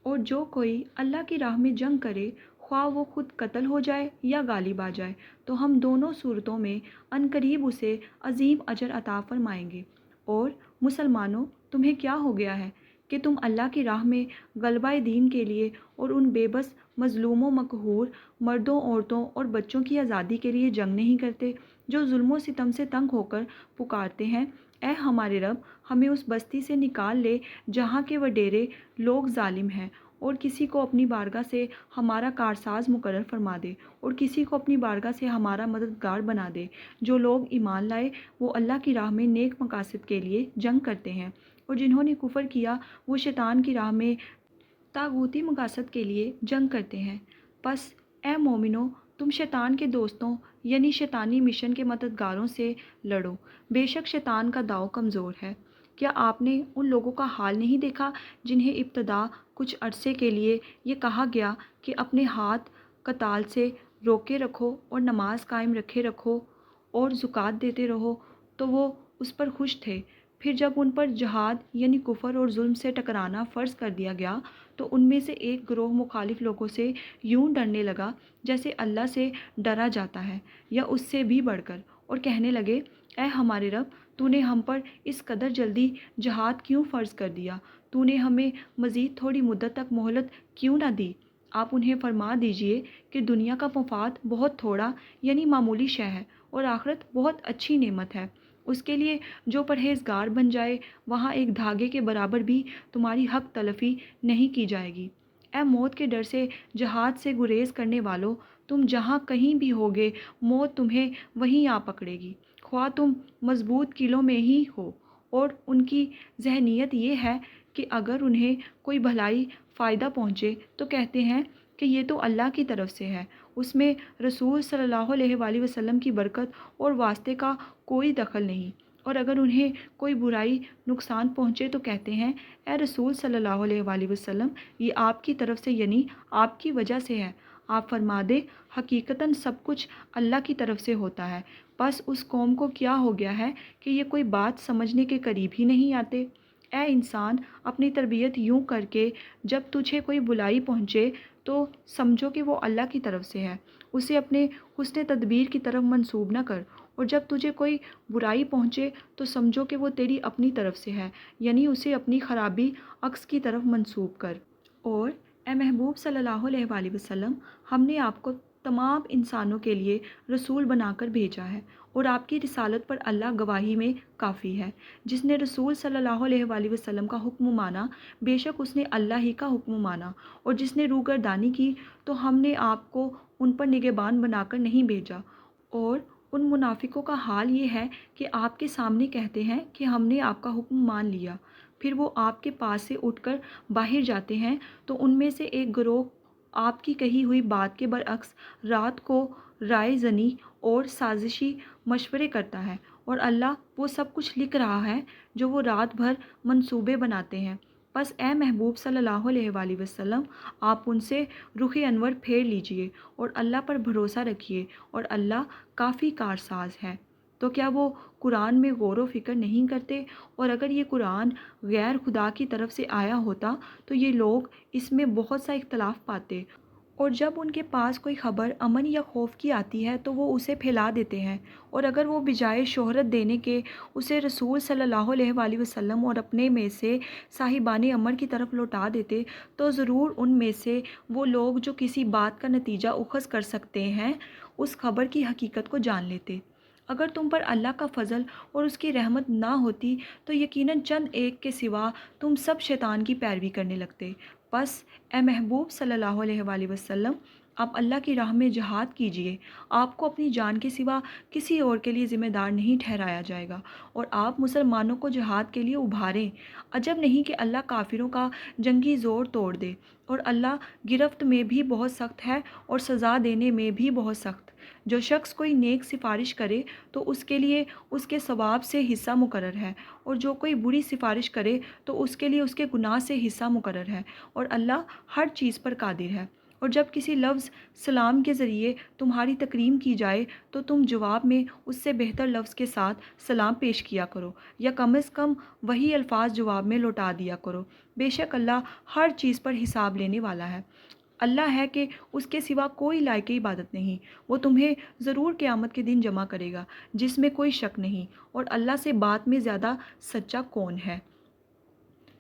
Speaker 1: اور جو کوئی اللہ کی راہ میں جنگ کرے، خواہ وہ خود قتل ہو جائے یا غالب آ جائے، تو ہم دونوں صورتوں میں عنقریب اسے عظیم اجر عطا فرمائیں گے۔ اور مسلمانوں، تمہیں کیا ہو گیا ہے کہ تم اللہ کی راہ میں غلبہ دین کے لیے اور ان بے بس مظلوموں، مقہور مردوں، عورتوں اور بچوں کی آزادی کے لیے جنگ نہیں کرتے جو ظلم و ستم سے تنگ ہو کر پکارتے ہیں اے ہمارے رب، ہمیں اس بستی سے نکال لے جہاں کے وڈیرے لوگ ظالم ہیں، اور کسی کو اپنی بارگاہ سے ہمارا کارساز مقرر فرما دے اور کسی کو اپنی بارگاہ سے ہمارا مددگار بنا دے۔ جو لوگ ایمان لائے وہ اللہ کی راہ میں نیک مقاصد کے لیے جنگ کرتے ہیں، اور جنہوں نے کفر کیا وہ شیطان کی راہ میں طاغوتی مقاصد کے لیے جنگ کرتے ہیں۔ بس اے مومنو، تم شیطان کے دوستوں یعنی شیطانی مشن کے مددگاروں سے لڑو، بے شک شیطان کا داؤ کمزور ہے۔ کیا آپ نے ان لوگوں کا حال نہیں دیکھا جنہیں ابتدا کچھ عرصے کے لیے یہ کہا گیا کہ اپنے ہاتھ قتال سے روکے رکھو اور نماز قائم رکھے رکھو اور زکوٰۃ دیتے رہو، تو وہ اس پر خوش تھے؟ پھر جب ان پر جہاد یعنی کفر اور ظلم سے ٹکرانا فرض کر دیا گیا تو ان میں سے ایک گروہ مخالف لوگوں سے یوں ڈرنے لگا جیسے اللہ سے ڈرا جاتا ہے یا اس سے بھی بڑھ کر، اور کہنے لگے اے ہمارے رب، تو نے ہم پر اس قدر جلدی جہاد کیوں فرض کر دیا؟ تو نے ہمیں مزید تھوڑی مدت تک مہلت کیوں نہ دی؟ آپ انہیں فرما دیجئے کہ دنیا کا مفاد بہت تھوڑا یعنی معمولی شے ہے، اور آخرت بہت اچھی نعمت ہے۔ اس کے لیے جو پرہیزگار بن جائے، وہاں ایک دھاگے کے برابر بھی تمہاری حق تلفی نہیں کی جائے گی۔ اے موت کے ڈر سے جہاد سے گریز کرنے والو، تم جہاں کہیں بھی ہوگے، موت تمہیں وہیں آ پکڑے گی، خواہ تم مضبوط قلعوں میں ہی ہو۔ اور ان کی ذہنیت یہ ہے کہ اگر انہیں کوئی بھلائی فائدہ پہنچے تو کہتے ہیں کہ یہ تو اللہ کی طرف سے ہے، اس میں رسول صلی اللہ علیہ وآلہ وسلم کی برکت اور واسطے کا کوئی دخل نہیں۔ اور اگر انہیں کوئی برائی نقصان پہنچے تو کہتے ہیں اے رسول صلی اللہ علیہ وآلہ وسلم، یہ آپ کی طرف سے یعنی آپ کی وجہ سے ہے۔ آپ فرما دیں حقیقتاً سب کچھ اللہ کی طرف سے ہوتا ہے، بس اس قوم کو کیا ہو گیا ہے کہ یہ کوئی بات سمجھنے کے قریب ہی نہیں آتے۔ اے انسان، اپنی تربیت یوں کر کے جب تجھے کوئی بلائی پہنچے تو سمجھو کہ وہ اللہ کی طرف سے ہے، اسے اپنے حسن تدبیر کی طرف منسوب نہ کر، اور جب تجھے کوئی برائی پہنچے تو سمجھو کہ وہ تیری اپنی طرف سے ہے، یعنی اسے اپنی خرابی عکس کی طرف منسوب کر۔ اور اے محبوب صلی اللہ علیہ وآلہ وسلم، ہم نے آپ کو تمام انسانوں کے لیے رسول بنا کر بھیجا ہے، اور آپ کی رسالت پر اللہ گواہی میں کافی ہے۔ جس نے رسول صلی اللہ علیہ وآلہ وسلم کا حکم مانا، بے شک اس نے اللہ ہی کا حکم مانا، اور جس نے روگردانی کی تو ہم نے آپ کو ان پر نگہبان بنا کر نہیں بھیجا۔ اور ان منافقوں کا حال یہ ہے کہ آپ کے سامنے کہتے ہیں کہ ہم نے آپ کا حکم مان لیا، پھر وہ آپ کے پاس سے اٹھ کر باہر جاتے ہیں تو ان میں سے ایک گروہ آپ کی کہی ہوئی بات کے برعکس رات کو رائے زنی اور سازشی مشورے کرتا ہے، اور اللہ وہ سب کچھ لکھ رہا ہے جو وہ رات بھر منصوبے بناتے ہیں۔ بس اے محبوب صلی اللہ علیہ وآلہ وسلم، آپ ان سے رخ انور پھیر لیجئے اور اللہ پر بھروسہ رکھیے، اور اللہ کافی کارساز ہے۔ تو کیا وہ قرآن میں غور و فکر نہیں کرتے؟ اور اگر یہ قرآن غیر خدا کی طرف سے آیا ہوتا تو یہ لوگ اس میں بہت سا اختلاف پاتے، اور جب ان کے پاس کوئی خبر امن یا خوف کی آتی ہے تو وہ اسے پھیلا دیتے ہیں، اور اگر وہ بجائے شہرت دینے کے اسے رسول صلی اللہ علیہ وآلہ وسلم اور اپنے میں سے صاحبان امر کی طرف لوٹا دیتے تو ضرور ان میں سے وہ لوگ جو کسی بات کا نتیجہ اخذ کر سکتے ہیں اس خبر کی حقیقت کو جان لیتے۔ اگر تم پر اللہ کا فضل اور اس کی رحمت نہ ہوتی تو یقیناً چند ایک کے سوا تم سب شیطان کی پیروی کرنے لگتے۔ بس اے محبوب صلی اللہ علیہ وآلہ وسلم، آپ اللہ کی راہ میں جہاد کیجئے، آپ کو اپنی جان کے سوا کسی اور کے لیے ذمہ دار نہیں ٹھہرایا جائے گا، اور آپ مسلمانوں کو جہاد کے لیے ابھاریں۔ عجب نہیں کہ اللہ کافروں کا جنگی زور توڑ دے، اور اللہ گرفت میں بھی بہت سخت ہے اور سزا دینے میں بھی بہت سخت۔ جو شخص کوئی نیک سفارش کرے تو اس کے لیے اس کے ثواب سے حصہ مقرر ہے، اور جو کوئی بری سفارش کرے تو اس کے لیے اس کے گناہ سے حصہ مقرر ہے، اور اللہ ہر چیز پر قادر ہے۔ اور جب کسی لفظ سلام کے ذریعے تمہاری تکریم کی جائے تو تم جواب میں اس سے بہتر لفظ کے ساتھ سلام پیش کیا کرو، یا کم از کم وہی الفاظ جواب میں لوٹا دیا کرو۔ بے شک اللہ ہر چیز پر حساب لینے والا ہے۔ اللہ ہے کہ اس کے سوا کوئی لائق عبادت نہیں، وہ تمہیں ضرور قیامت کے دن جمع کرے گا جس میں کوئی شک نہیں، اور اللہ سے بات میں زیادہ سچا کون ہے؟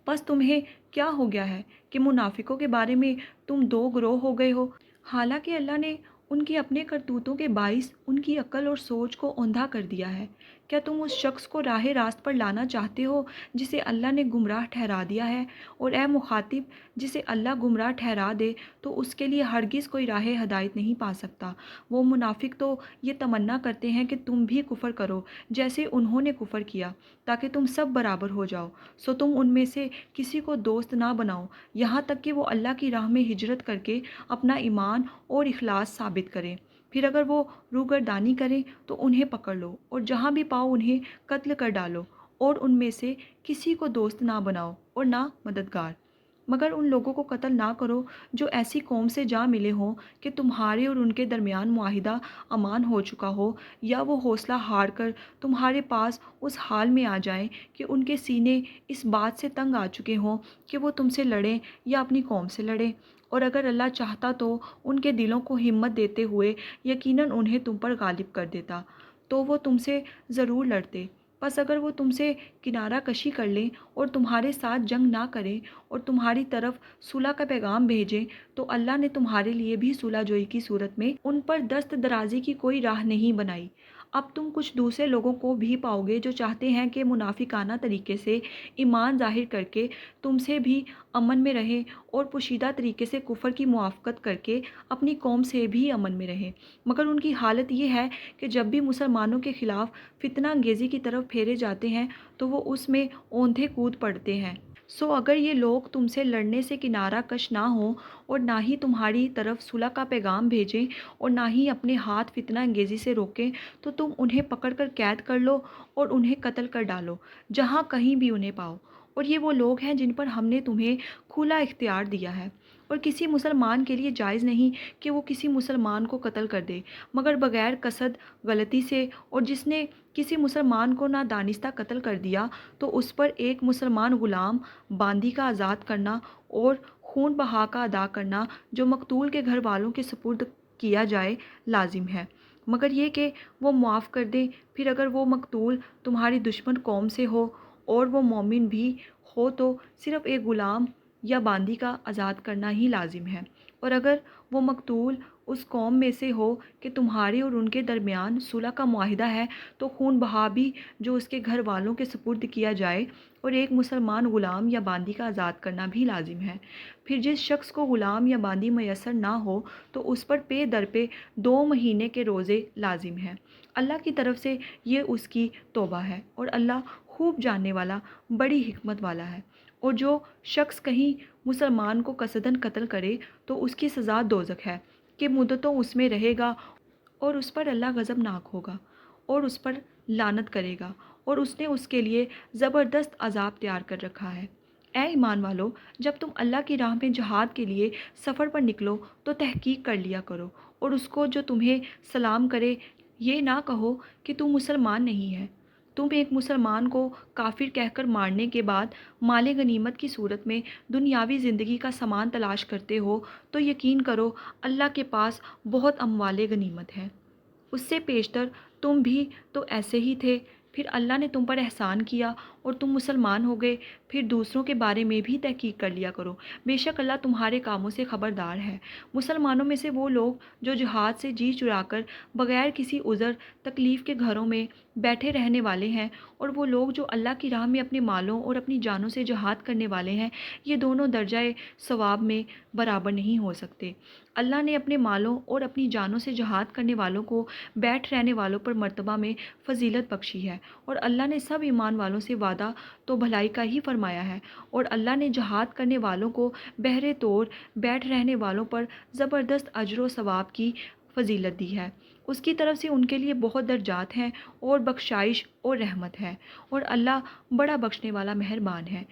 Speaker 1: بس تمہیں کیا ہو گیا ہے کہ منافقوں کے بارے میں تم دو گروہ ہو گئے ہو، حالانکہ اللہ نے ان کے اپنے کرتوتوں کے باعث ان کی عقل اور سوچ کو اوندھا کر دیا ہے۔ کیا تم اس شخص کو راہ راست پر لانا چاہتے ہو جسے اللہ نے گمراہ ٹھہرا دیا ہے؟ اور اے مخاطب، جسے اللہ گمراہ ٹھہرا دے تو اس کے لیے ہرگز کوئی راہ ہدایت نہیں پا سکتا۔ وہ منافق تو یہ تمنا کرتے ہیں کہ تم بھی کفر کرو جیسے انہوں نے کفر کیا، تاکہ تم سب برابر ہو جاؤ، سو تم ان میں سے کسی کو دوست نہ بناؤ یہاں تک کہ وہ اللہ کی راہ میں ہجرت کر کے اپنا ایمان اور اخلاص ثابت کریں۔ پھر اگر وہ روگردانی کریں تو انہیں پکڑ لو، اور جہاں بھی پاؤ انہیں قتل کر ڈالو، اور ان میں سے کسی کو دوست نہ بناؤ اور نہ مددگار، مگر ان لوگوں کو قتل نہ کرو جو ایسی قوم سے جا ملے ہوں کہ تمہارے اور ان کے درمیان معاہدہ امان ہو چکا ہو، یا وہ حوصلہ ہار کر تمہارے پاس اس حال میں آ جائیں کہ ان کے سینے اس بات سے تنگ آ چکے ہوں کہ وہ تم سے لڑیں یا اپنی قوم سے لڑیں۔ اور اگر اللہ چاہتا تو ان کے دلوں کو ہمت دیتے ہوئے یقیناً انہیں تم پر غالب کر دیتا، تو وہ تم سے ضرور لڑتے، بس اگر وہ تم سے کنارہ کشی کر لیں اور تمہارے ساتھ جنگ نہ کریں اور تمہاری طرف صلح کا پیغام بھیجیں تو اللہ نے تمہارے لیے بھی صلح جوئی کی صورت میں ان پر دست درازی کی کوئی راہ نہیں بنائی۔ اب تم کچھ دوسرے لوگوں کو بھی پاؤ گے جو چاہتے ہیں کہ منافقانہ طریقے سے ایمان ظاہر کر کے تم سے بھی امن میں رہیں اور پوشیدہ طریقے سے کفر کی موافقت کر کے اپنی قوم سے بھی امن میں رہیں، مگر ان کی حالت یہ ہے کہ جب بھی مسلمانوں کے خلاف فتنہ انگیزی کی طرف پھیرے جاتے ہیں تو وہ اس میں اوندھے کود پڑتے ہیں۔ سو اگر یہ لوگ تم سے لڑنے سے کنارہ کش نہ ہوں اور نہ ہی تمہاری طرف صلح کا پیغام بھیجیں اور نہ ہی اپنے ہاتھ فتنہ انگیزی سے روکیں تو تم انہیں پکڑ کر قید کر لو اور انہیں قتل کر ڈالو جہاں کہیں بھی انہیں پاؤ۔ اور یہ وہ لوگ ہیں جن پر ہم نے تمہیں کھلا اختیار دیا ہے، اور کسی مسلمان کے لیے جائز نہیں کہ وہ کسی مسلمان کو قتل کر دے مگر بغیر قصد، غلطی سے، اور جس نے کسی مسلمان کو نادانستہ قتل کر دیا تو اس پر ایک مسلمان غلام باندی کا آزاد کرنا اور خون بہا کا ادا کرنا جو مقتول کے گھر والوں کے سپرد کیا جائے لازم ہے، مگر یہ کہ وہ معاف کر دیں۔ پھر اگر وہ مقتول تمہاری دشمن قوم سے ہو اور وہ مومن بھی ہو تو صرف ایک غلام یا باندی کا آزاد کرنا ہی لازم ہے، اور اگر وہ مقتول اس قوم میں سے ہو کہ تمہارے اور ان کے درمیان صلح کا معاہدہ ہے تو خون بہا بھی جو اس کے گھر والوں کے سپرد کیا جائے اور ایک مسلمان غلام یا باندی کا آزاد کرنا بھی لازم ہے۔ پھر جس شخص کو غلام یا باندی میسر نہ ہو تو اس پر پے در پہ 2 مہینے کے روزے لازم ہیں۔ اللہ کی طرف سے یہ اس کی توبہ ہے اور اللہ خوب جاننے والا، بڑی حکمت والا ہے۔ اور جو شخص کہیں مسلمان کو قصداً قتل کرے تو اس کی سزا دوزخ ہے کہ مدتوں اس میں رہے گا اور اس پر اللہ غضبناک ہوگا اور اس پر لعنت کرے گا اور اس نے اس کے لیے زبردست عذاب تیار کر رکھا ہے۔ اے ایمان والو، جب تم اللہ کی راہ میں جہاد کے لیے سفر پر نکلو تو تحقیق کر لیا کرو، اور اس کو جو تمہیں سلام کرے یہ نہ کہو کہ تم مسلمان نہیں ہے۔ تم ایک مسلمان کو کافر کہہ کر مارنے کے بعد مال غنیمت کی صورت میں دنیاوی زندگی کا سامان تلاش کرتے ہو تو یقین کرو اللہ کے پاس بہت اموال غنیمت ہے۔ اس سے پیشتر تم بھی تو ایسے ہی تھے، پھر اللہ نے تم پر احسان کیا اور تم مسلمان ہو گئے۔ پھر دوسروں کے بارے میں بھی تحقیق کر لیا کرو، بے شک اللہ تمہارے کاموں سے خبردار ہے۔ مسلمانوں میں سے وہ لوگ جو جہاد سے جی چرا کر بغیر کسی عذر تکلیف کے گھروں میں بیٹھے رہنے والے ہیں، اور وہ لوگ جو اللہ کی راہ میں اپنے مالوں اور اپنی جانوں سے جہاد کرنے والے ہیں، یہ دونوں درجہ ثواب میں برابر نہیں ہو سکتے۔ اللہ نے اپنے مالوں اور اپنی جانوں سے جہاد کرنے والوں کو بیٹھ رہنے والوں پر مرتبہ میں فضیلت بخشی ہے، اور اللہ نے سب ایمان والوں سے وعدہ تو بھلائی کا ہی فرمایا ہے، اور اللہ نے جہاد کرنے والوں کو بہرے طور بیٹھ رہنے والوں پر زبردست اجر و ثواب کی فضیلت دی ہے۔ اس کی طرف سے ان کے لیے بہت درجات ہیں اور بخشائش اور رحمت ہے، اور اللہ بڑا بخشنے والا مہربان ہے۔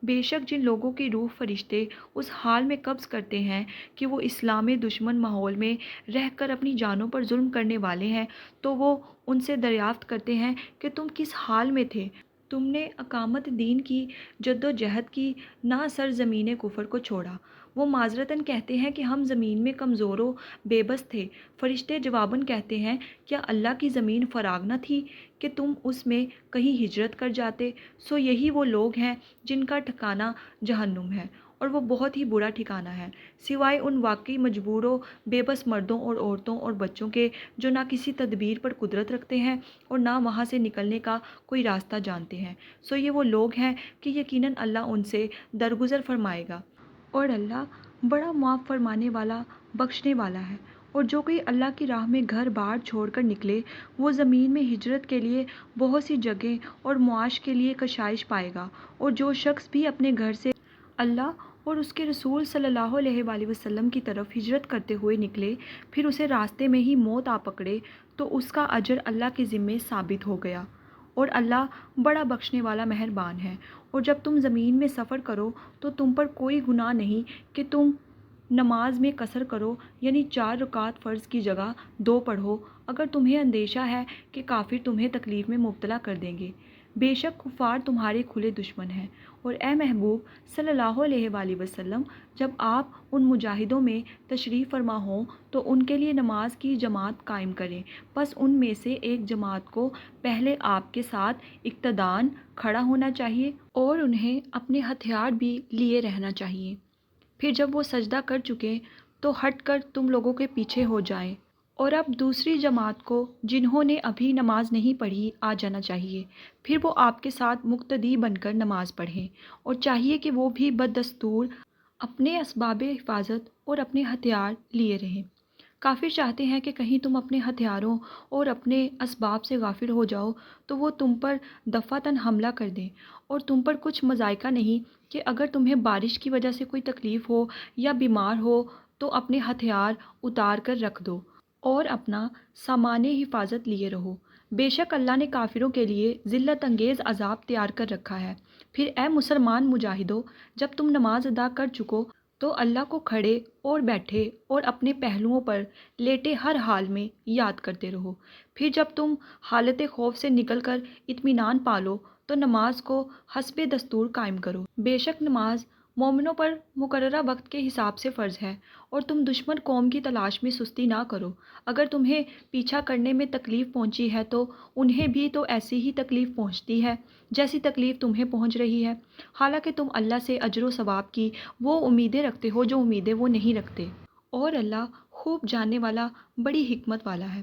Speaker 1: بے شک جن لوگوں کی روح فرشتے اس حال میں قبض کرتے ہیں کہ وہ اسلام دشمن ماحول میں رہ کر اپنی جانوں پر ظلم کرنے والے ہیں تو وہ ان سے دریافت کرتے ہیں کہ تم کس حال میں تھے؟ تم نے اقامت دین کی جد و جہد کی نہ سرزمین کفر کو چھوڑا؟ وہ معذرتاً کہتے ہیں کہ ہم زمین میں کمزور و بے بس تھے۔ فرشتے جواباً کہتے ہیں کیا اللہ کی زمین فراغ نہ تھی کہ تم اس میں کہیں ہجرت کر جاتے؟ سو یہی وہ لوگ ہیں جن کا ٹھکانہ جہنم ہے، اور وہ بہت ہی برا ٹھکانہ ہے، سوائے ان واقعی مجبور و بے بس مردوں اور عورتوں اور بچوں کے جو نہ کسی تدبیر پر قدرت رکھتے ہیں اور نہ وہاں سے نکلنے کا کوئی راستہ جانتے ہیں۔ سو یہ وہ لوگ ہیں کہ یقیناً اللہ ان سے درگزر فرمائے گا، اور اللہ بڑا معاف فرمانے والا، بخشنے والا ہے۔ اور جو کوئی اللہ کی راہ میں گھر بار چھوڑ کر نکلے وہ زمین میں ہجرت کے لیے بہت سی جگہیں اور معاش کے لیے کشائش پائے گا، اور جو شخص بھی اپنے گھر سے اللہ اور اس کے رسول صلی اللہ علیہ وآلہ وسلم کی طرف ہجرت کرتے ہوئے نکلے پھر اسے راستے میں ہی موت آ پکڑے تو اس کا اجر اللہ کے ذمے ثابت ہو گیا، اور اللہ بڑا بخشنے والا مہربان ہے۔ اور جب تم زمین میں سفر کرو تو تم پر کوئی گناہ نہیں کہ تم نماز میں قصر کرو، یعنی 4 رکعت فرض کی جگہ 2 پڑھو، اگر تمہیں اندیشہ ہے کہ کافر تمہیں تکلیف میں مبتلا کر دیں گے۔ بے شک کفار تمہارے کھلے دشمن ہیں، اور اے محبوب صلی اللہ علیہ وآلہ وسلم، جب آپ ان مجاہدوں میں تشریف فرما ہوں تو ان کے لیے نماز کی جماعت قائم کریں۔ پس ان میں سے ایک جماعت کو پہلے آپ کے ساتھ اقتداءً کھڑا ہونا چاہیے اور انہیں اپنے ہتھیار بھی لیے رہنا چاہیے۔ پھر جب وہ سجدہ کر چکیں تو ہٹ کر تم لوگوں کے پیچھے ہو جائیں، اور اب دوسری جماعت کو جنہوں نے ابھی نماز نہیں پڑھی آ جانا چاہیے۔ پھر وہ آپ کے ساتھ مقتدی بن کر نماز پڑھیں، اور چاہیے کہ وہ بھی بدستور اپنے اسباب حفاظت اور اپنے ہتھیار لیے رہیں۔ کافر چاہتے ہیں کہ کہیں تم اپنے ہتھیاروں اور اپنے اسباب سے غافل ہو جاؤ تو وہ تم پر دفعتاً حملہ کر دیں، اور تم پر کچھ مضائقہ نہیں کہ اگر تمہیں بارش کی وجہ سے کوئی تکلیف ہو یا بیمار ہو تو اپنے ہتھیار اتار کر رکھ دو اور اپنا سامان حفاظت لیے رہو۔ بے شک اللہ نے کافروں کے لیے ذلت انگیز عذاب تیار کر رکھا ہے۔ پھر اے مسلمان مجاہدو، جب تم نماز ادا کر چکو تو اللہ کو کھڑے اور بیٹھے اور اپنے پہلوؤں پر لیٹے ہر حال میں یاد کرتے رہو۔ پھر جب تم حالت خوف سے نکل کر اطمینان پالو تو نماز کو حسب دستور قائم کرو۔ بے شک نماز مومنوں پر مقررہ وقت کے حساب سے فرض ہے، اور تم دشمن قوم کی تلاش میں سستی نہ کرو۔ اگر تمہیں پیچھا کرنے میں تکلیف پہنچی ہے تو انہیں بھی تو ایسی ہی تکلیف پہنچتی ہے جیسی تکلیف تمہیں پہنچ رہی ہے، حالانکہ تم اللہ سے اجر و ثواب کی وہ امیدیں رکھتے ہو جو امیدیں وہ نہیں رکھتے، اور اللہ خوب جاننے والا بڑی حکمت والا ہے۔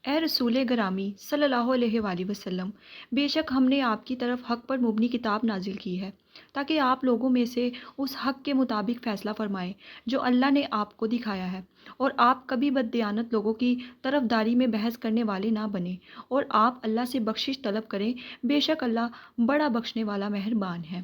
Speaker 1: اے رسول گرامی صلی اللہ علیہ وآلہ وسلم، بے شک ہم نے آپ کی طرف حق پر مبنی کتاب نازل کی ہے تاکہ آپ لوگوں میں سے اس حق کے مطابق فیصلہ فرمائیں جو اللہ نے آپ کو دکھایا ہے، اور آپ کبھی بددیانت لوگوں کی طرفداری میں بحث کرنے والے نہ بنیں، اور آپ اللہ سے بخشش طلب کریں، بے شک اللہ بڑا بخشنے والا مہربان ہے۔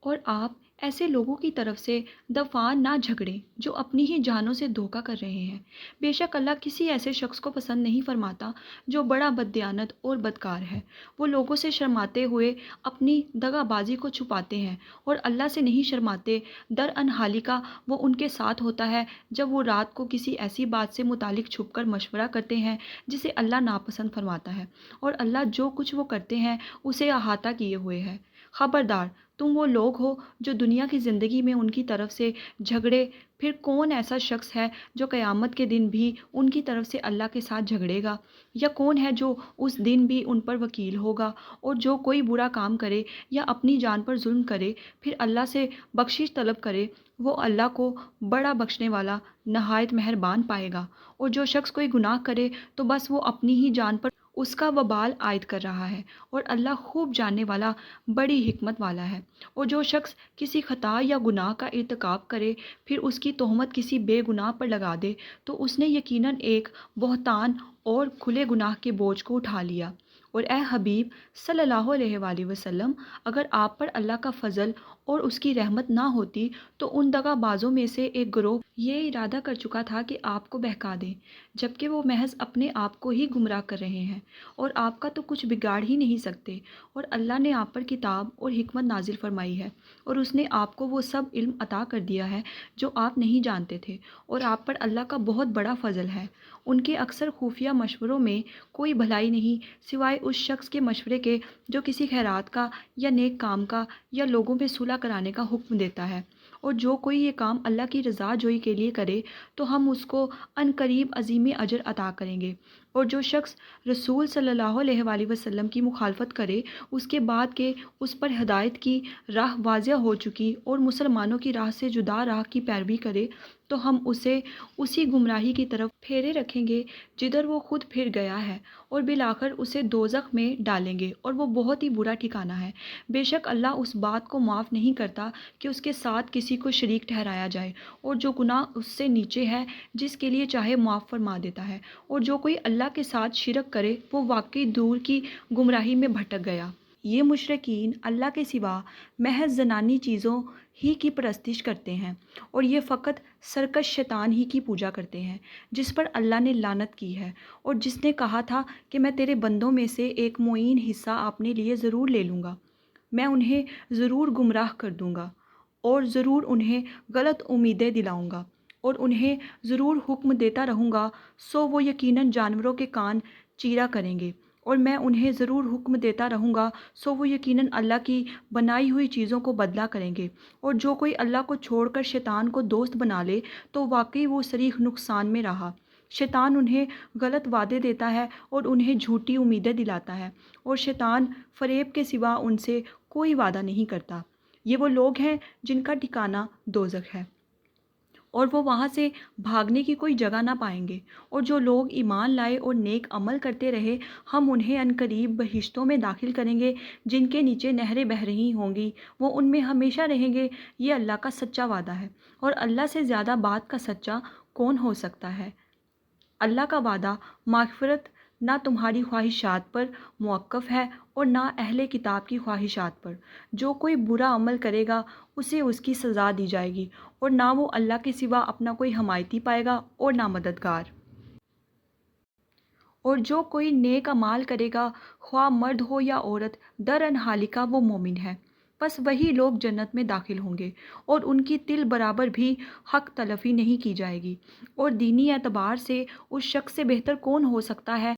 Speaker 1: اور آپ ایسے لوگوں کی طرف سے دفعہ نہ جھگڑیں جو اپنی ہی جانوں سے دھوکہ کر رہے ہیں۔ بے شک اللہ کسی ایسے شخص کو پسند نہیں فرماتا جو بڑا بددیانت اور بدکار ہے۔ وہ لوگوں سے شرماتے ہوئے اپنی دغا بازی کو چھپاتے ہیں، اور اللہ سے نہیں شرماتے۔ در انحالی کا وہ ان کے ساتھ ہوتا ہے جب وہ رات کو کسی ایسی بات سے متعلق چھپ کر مشورہ کرتے ہیں جسے اللہ ناپسند فرماتا ہے، اور اللہ جو کچھ وہ کرتے ہیں اسے احاطہ کیے ہوئے ہے۔ خبردار، تم وہ لوگ ہو جو دنیا کی زندگی میں ان کی طرف سے جھگڑے، پھر کون ایسا شخص ہے جو قیامت کے دن بھی ان کی طرف سے اللہ کے ساتھ جھگڑے گا، یا کون ہے جو اس دن بھی ان پر وکیل ہوگا؟ اور جو کوئی برا کام کرے یا اپنی جان پر ظلم کرے پھر اللہ سے بخشش طلب کرے، وہ اللہ کو بڑا بخشنے والا نہایت مہربان پائے گا۔ اور جو شخص کوئی گناہ کرے تو بس وہ اپنی ہی جان پر اس کا وبال عائد کر رہا ہے، اور اللہ خوب جاننے والا بڑی حکمت والا ہے۔ اور جو شخص کسی خطا یا گناہ کا ارتکاب کرے پھر اس کی تہمت کسی بے گناہ پر لگا دے تو اس نے یقیناً ایک بہتان اور کھلے گناہ کے بوجھ کو اٹھا لیا۔ اور اے حبیب صلی اللہ علیہ وآلہ وسلم، اگر آپ پر اللہ کا فضل اور اس کی رحمت نہ ہوتی تو ان دغا بازوں میں سے ایک گروہ یہ ارادہ کر چکا تھا کہ آپ کو بہکا دیں، جبکہ وہ محض اپنے آپ کو ہی گمراہ کر رہے ہیں، اور آپ کا تو کچھ بگاڑ ہی نہیں سکتے۔ اور اللہ نے آپ پر کتاب اور حکمت نازل فرمائی ہے، اور اس نے آپ کو وہ سب علم عطا کر دیا ہے جو آپ نہیں جانتے تھے، اور آپ پر اللہ کا بہت بڑا فضل ہے۔ ان کے اکثر خفیہ مشوروں میں کوئی بھلائی نہیں سوائے اس شخص کے مشورے کے جو کسی خیرات کا یا نیک کام کا یا لوگوں میں صلح کرانے کا حکم دیتا ہے، اور جو کوئی یہ کام اللہ کی رضا جوئی کے لیے کرے تو ہم اس کو عنقریب عظیم اجر عطا کریں گے۔ اور جو شخص رسول صلی اللہ علیہ وآلہ وسلم کی مخالفت کرے اس کے بعد کہ اس پر ہدایت کی راہ واضح ہو چکی اور مسلمانوں کی راہ سے جدا راہ کی پیروی کرے تو ہم اسے اسی گمراہی کی طرف پھیرے رکھیں گے جدھر وہ خود پھر گیا ہے، اور بالآخر اسے دوزخ میں ڈالیں گے، اور وہ بہت ہی برا ٹھکانہ ہے۔ بے شک اللہ اس بات کو معاف نہیں کرتا کہ اس کے ساتھ کسی کو شریک ٹھہرایا جائے، اور جو گناہ اس سے نیچے ہے جس کے لیے چاہے معاف فرما دیتا ہے، اور جو کوئی اللہ کے ساتھ شرک کرے وہ واقعی دور کی گمراہی میں بھٹک گیا۔ یہ مشرکین اللہ کے سوا محض زنانی چیزوں ہی کی پرستش کرتے ہیں، اور یہ فقط سرکش شیطان ہی کی پوجا کرتے ہیں جس پر اللہ نے لعنت کی ہے، اور جس نے کہا تھا کہ میں تیرے بندوں میں سے ایک معین حصہ اپنے لیے ضرور لے لوں گا، میں انہیں ضرور گمراہ کر دوں گا، اور ضرور انہیں غلط امیدیں دلاؤں گا، اور انہیں ضرور حکم دیتا رہوں گا، سو وہ یقیناً جانوروں کے کان چیرا کریں گے، اور میں انہیں ضرور حکم دیتا رہوں گا، سو وہ یقیناً اللہ کی بنائی ہوئی چیزوں کو بدلا کریں گے۔ اور جو کوئی اللہ کو چھوڑ کر شیطان کو دوست بنا لے تو واقعی وہ صریح نقصان میں رہا۔ شیطان انہیں غلط وعدے دیتا ہے اور انہیں جھوٹی امیدیں دلاتا ہے، اور شیطان فریب کے سوا ان سے کوئی وعدہ نہیں کرتا۔ یہ وہ لوگ ہیں جن کا ٹھکانہ دوزخ ہے، اور وہ وہاں سے بھاگنے کی کوئی جگہ نہ پائیں گے۔ اور جو لوگ ایمان لائے اور نیک عمل کرتے رہے، ہم انہیں عنقریب بہشتوں میں داخل کریں گے جن کے نیچے نہریں بہہ رہی ہوں گی، وہ ان میں ہمیشہ رہیں گے۔ یہ اللہ کا سچا وعدہ ہے، اور اللہ سے زیادہ بات کا سچا کون ہو سکتا ہے؟ اللہ کا وعدہ مغفرت نہ تمہاری خواہشات پر موقف ہے اور نہ اہل کتاب کی خواہشات پر۔ جو کوئی برا عمل کرے گا اسے اس کی سزا دی جائے گی، اور نہ وہ اللہ کے سوا اپنا کوئی حمایتی پائے گا اور نہ مددگار۔ اور جو کوئی نیک اعمال کرے گا، خواہ مرد ہو یا عورت، درن حالکہ وہ مومن ہے، بس وہی لوگ جنت میں داخل ہوں گے، اور ان کی تل برابر بھی حق تلفی نہیں کی جائے گی۔ اور دینی اعتبار سے اس شخص سے بہتر کون ہو سکتا ہے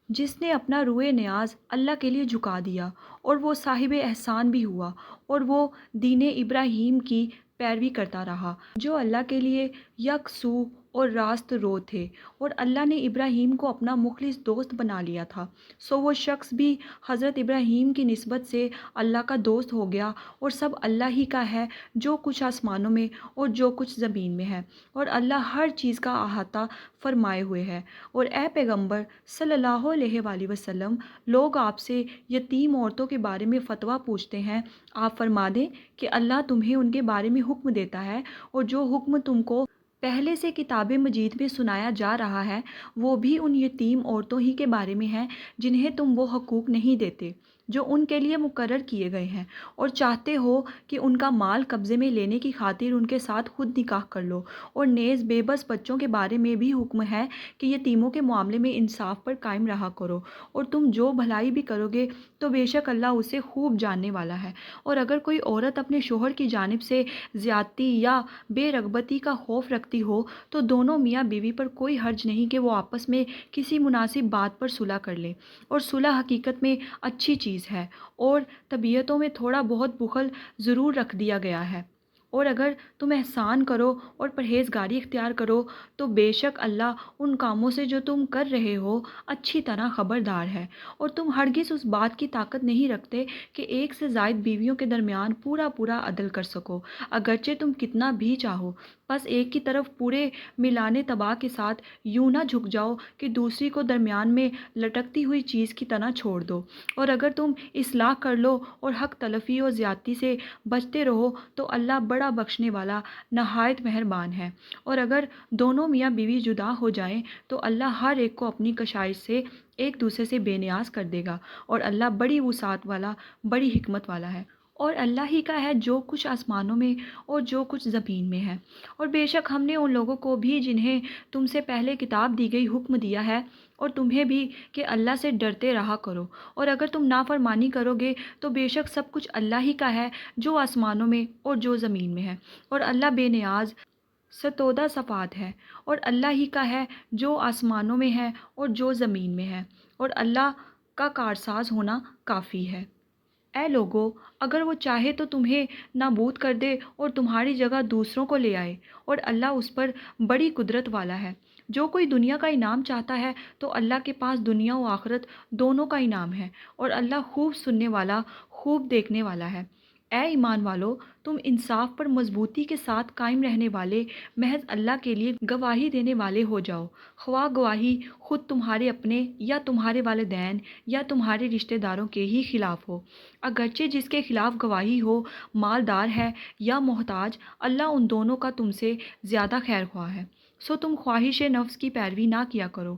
Speaker 1: جس نے اپنا روئے نیاز اللہ کے لیے جھکا دیا، اور وہ صاحب احسان بھی ہوا، اور وہ دین ابراہیم کی پیروی کرتا رہا جو اللہ کے لیے یکسو اور راست رو تھے، اور اللہ نے ابراہیم کو اپنا مخلص دوست بنا لیا تھا، سو وہ شخص بھی حضرت ابراہیم کی نسبت سے اللہ کا دوست ہو گیا۔ اور سب اللہ ہی کا ہے، جو کچھ آسمانوں میں اور جو کچھ زمین میں ہے، اور اللہ ہر چیز کا احاطہ فرمائے ہوئے ہے۔ اور اے پیغمبر صلی اللہ علیہ وآلہ وسلم، لوگ آپ سے یتیم عورتوں کے بارے میں فتویٰ پوچھتے ہیں، آپ فرما دیں کہ اللہ تمہیں ان کے بارے میں حکم دیتا ہے، اور جو حکم تم کو پہلے سے کتاب مجید میں سنایا جا رہا ہے وہ بھی ان یتیم عورتوں ہی کے بارے میں ہے جنہیں تم وہ حقوق نہیں دیتے جو ان کے لیے مقرر کیے گئے ہیں، اور چاہتے ہو کہ ان کا مال قبضے میں لینے کی خاطر ان کے ساتھ خود نکاح کر لو۔ اور نیز بے بس بچوں کے بارے میں بھی حکم ہے کہ یتیموں کے معاملے میں انصاف پر قائم رہا کرو، اور تم جو بھلائی بھی کرو گے تو بے شک اللہ اسے خوب جاننے والا ہے۔ اور اگر کوئی عورت اپنے شوہر کی جانب سے زیادتی یا بے رغبتی کا خوف رکھتی ہو تو دونوں میاں بیوی پر کوئی حرج نہیں کہ وہ آپس میں کسی مناسب بات پر صلح کر لیں، اور صلح حقیقت میں اچھی چیز ہے، اور طبیعتوں میں تھوڑا بہت بخل ضرور رکھ دیا گیا ہے۔ اور اگر تم احسان کرو اور پرہیزگاری اختیار کرو تو بے شک اللہ ان کاموں سے جو تم کر رہے ہو اچھی طرح خبردار ہے۔ اور تم ہرگز اس بات کی طاقت نہیں رکھتے کہ ایک سے زائد بیویوں کے درمیان پورا پورا عدل کر سکو، اگرچہ تم کتنا بھی چاہو، بس ایک کی طرف پورے ملانے طبع کے ساتھ یوں نہ جھک جاؤ کہ دوسری کو درمیان میں لٹکتی ہوئی چیز کی طرح چھوڑ دو۔ اور اگر تم اصلاح کر لو اور حق تلفی اور زیادتی سے بچتے رہو تو اللہ بڑا بخشنے والا نہایت مہربان ہے۔ اور اگر دونوں میاں بیوی جدا ہو جائیں تو اللہ ہر ایک کو اپنی کشائش سے ایک دوسرے سے بے نیاز کر دے گا، اور اللہ بڑی وسعت والا، بڑی حکمت والا ہے۔ اور اللہ ہی کا ہے جو کچھ آسمانوں میں اور جو کچھ زمین میں ہے۔ اور بے شک ہم نے ان لوگوں کو بھی جنہیں تم سے پہلے کتاب دی گئی حکم دیا ہے، اور تمہیں بھی، کہ اللہ سے ڈرتے رہا کرو، اور اگر تم نافرمانی کرو گے تو بے شک سب کچھ اللہ ہی کا ہے جو آسمانوں میں اور جو زمین میں ہے، اور اللہ بے نیاز ستودہ صفات ہے۔ اور اللہ ہی کا ہے جو آسمانوں میں ہے اور جو زمین میں ہے، اور اللہ کا کارساز ہونا کافی ہے۔ اے لوگو، اگر وہ چاہے تو تمہیں نابود کر دے اور تمہاری جگہ دوسروں کو لے آئے، اور اللہ اس پر بڑی قدرت والا ہے۔ جو کوئی دنیا کا انعام چاہتا ہے تو اللہ کے پاس دنیا و آخرت دونوں کا انعام ہے، اور اللہ خوب سننے والا، خوب دیکھنے والا ہے۔ اے ایمان والو، تم انصاف پر مضبوطی کے ساتھ قائم رہنے والے، محض اللہ کے لیے گواہی دینے والے ہو جاؤ، خواہ گواہی خود تمہارے اپنے یا تمہارے والدین یا تمہارے رشتہ داروں کے ہی خلاف ہو، اگرچہ جس کے خلاف گواہی ہو مالدار ہے یا محتاج، اللہ ان دونوں کا تم سے زیادہ خیر خواہ ہے۔ سو تم خواہش نفس کی پیروی نہ کیا کرو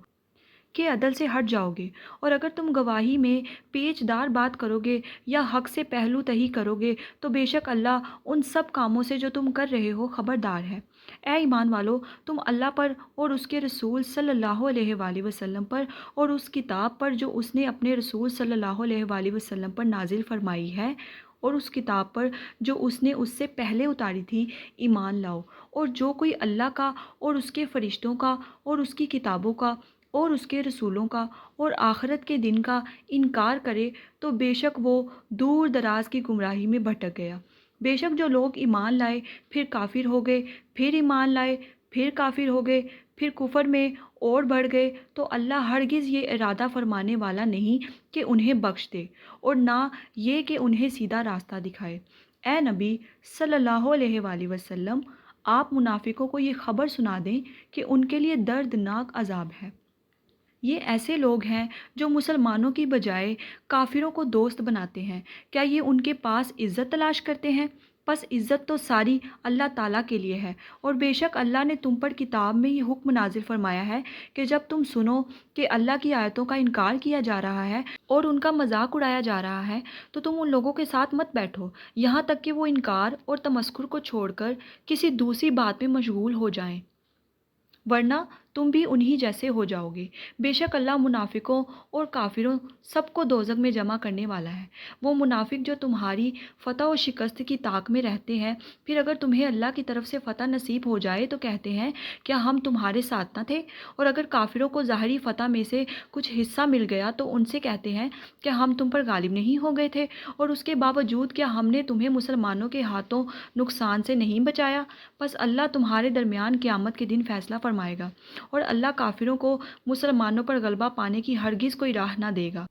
Speaker 1: کہ عدل سے ہٹ جاؤ گے، اور اگر تم گواہی میں پیچ دار بات کرو گے یا حق سے پہلو تہی کرو گے تو بے شک اللہ ان سب کاموں سے جو تم کر رہے ہو خبردار ہے۔ اے ایمان والو، تم اللہ پر اور اس کے رسول صلی اللہ علیہ وآلہ وسلم پر اور اس کتاب پر جو اس نے اپنے رسول صلی اللہ علیہ وآلہ وسلم پر نازل فرمائی ہے، اور اس کتاب پر جو اس نے اس سے پہلے اتاری تھی، ایمان لاؤ۔ اور جو کوئی اللہ کا اور اس کے فرشتوں کا اور اس کی کتابوں کا اور اس کے رسولوں کا اور آخرت کے دن کا انکار کرے تو بے شک وہ دور دراز کی گمراہی میں بھٹک گیا۔ بے شک جو لوگ ایمان لائے پھر کافر ہو گئے، پھر ایمان لائے پھر کافر ہو گئے، پھر کفر میں اور بڑھ گئے، تو اللہ ہرگز یہ ارادہ فرمانے والا نہیں کہ انہیں بخش دے، اور نہ یہ کہ انہیں سیدھا راستہ دکھائے۔ اے نبی صلی اللہ علیہ وآلہ وسلم، آپ منافقوں کو یہ خبر سنا دیں کہ ان کے لیے دردناک عذاب ہے۔ یہ ایسے لوگ ہیں جو مسلمانوں کی بجائے کافروں کو دوست بناتے ہیں۔ کیا یہ ان کے پاس عزت تلاش کرتے ہیں؟ پس عزت تو ساری اللہ تعالیٰ کے لیے ہے، اور بے شک اللہ نے تم پر کتاب میں یہ حکم نازل فرمایا ہے کہ جب تم سنو کہ اللہ کی آیتوں کا انکار کیا جا رہا ہے اور ان کا مذاق اڑایا جا رہا ہے تو تم ان لوگوں کے ساتھ مت بیٹھو یہاں تک کہ وہ انکار اور تمسخر کو چھوڑ کر کسی دوسری بات میں مشغول ہو جائیں، ورنہ تم بھی انہی جیسے ہو جاؤ گے۔ بے شک اللہ منافقوں اور کافروں سب کو دوزخ میں جمع کرنے والا ہے۔ وہ منافق جو تمہاری فتح و شکست کی طاق میں رہتے ہیں، پھر اگر تمہیں اللہ کی طرف سے فتح نصیب ہو جائے تو کہتے ہیں کیا ہم تمہارے ساتھ نہ تھے، اور اگر کافروں کو ظاہری فتح میں سے کچھ حصہ مل گیا تو ان سے کہتے ہیں کیا ہم تم پر غالب نہیں ہو گئے تھے، اور اس کے باوجود کیا ہم نے تمہیں مسلمانوں کے ہاتھوں نقصان سے نہیں بچایا۔ پس اللہ تمہارے درمیان قیامت کے دن فیصلہ فرمائے گا، اور اللہ کافروں کو مسلمانوں پر غلبہ پانے کی ہرگز کوئی راہ نہ دے گا۔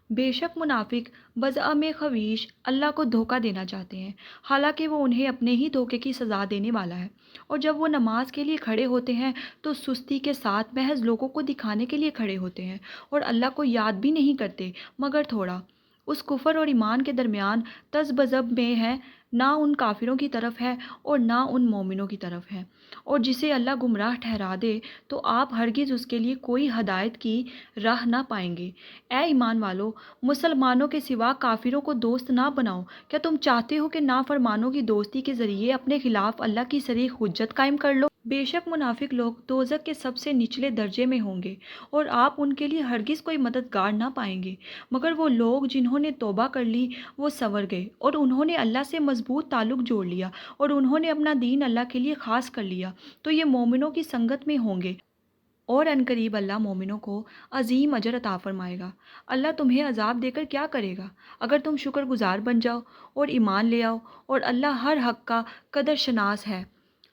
Speaker 1: بے شک منافق بزعم خبیث اللہ کو دھوکہ دینا چاہتے ہیں، حالانکہ وہ انہیں اپنے ہی دھوکے کی سزا دینے والا ہے۔ اور جب وہ نماز کے لیے کھڑے ہوتے ہیں تو سستی کے ساتھ محض لوگوں کو دکھانے کے لیے کھڑے ہوتے ہیں، اور اللہ کو یاد بھی نہیں کرتے مگر تھوڑا۔ اس کفر اور ایمان کے درمیان تذبذب میں ہے، نہ ان کافروں کی طرف ہے اور نہ ان مومنوں کی طرف ہے، اور جسے اللہ گمراہ ٹھہرا دے تو آپ ہرگز اس کے لیے کوئی ہدایت کی راہ نہ پائیں گے۔ اے ایمان والو، مسلمانوں کے سوا کافروں کو دوست نہ بناؤ۔ کیا تم چاہتے ہو کہ نافرمانوں کی دوستی کے ذریعے اپنے خلاف اللہ کی صریح حجت قائم کر لو؟ بے شک منافق لوگ دوزخ کے سب سے نچلے درجے میں ہوں گے، اور آپ ان کے لیے ہرگز کوئی مددگار نہ پائیں گے، مگر وہ لوگ جنہوں نے توبہ کر لی، وہ سنور گئے اور انہوں نے اللہ سے مضبوط تعلق جوڑ لیا، اور انہوں نے اپنا دین اللہ کے لیے خاص کر لیا، تو یہ مومنوں کی سنگت میں ہوں گے، اور عنقریب اللہ مومنوں کو عظیم اجر عطا فرمائے گا۔ اللہ تمہیں عذاب دے کر کیا کرے گا اگر تم شکر گزار بن جاؤ اور ایمان لے آؤ، اور اللہ ہر حق کا قدر شناس ہے،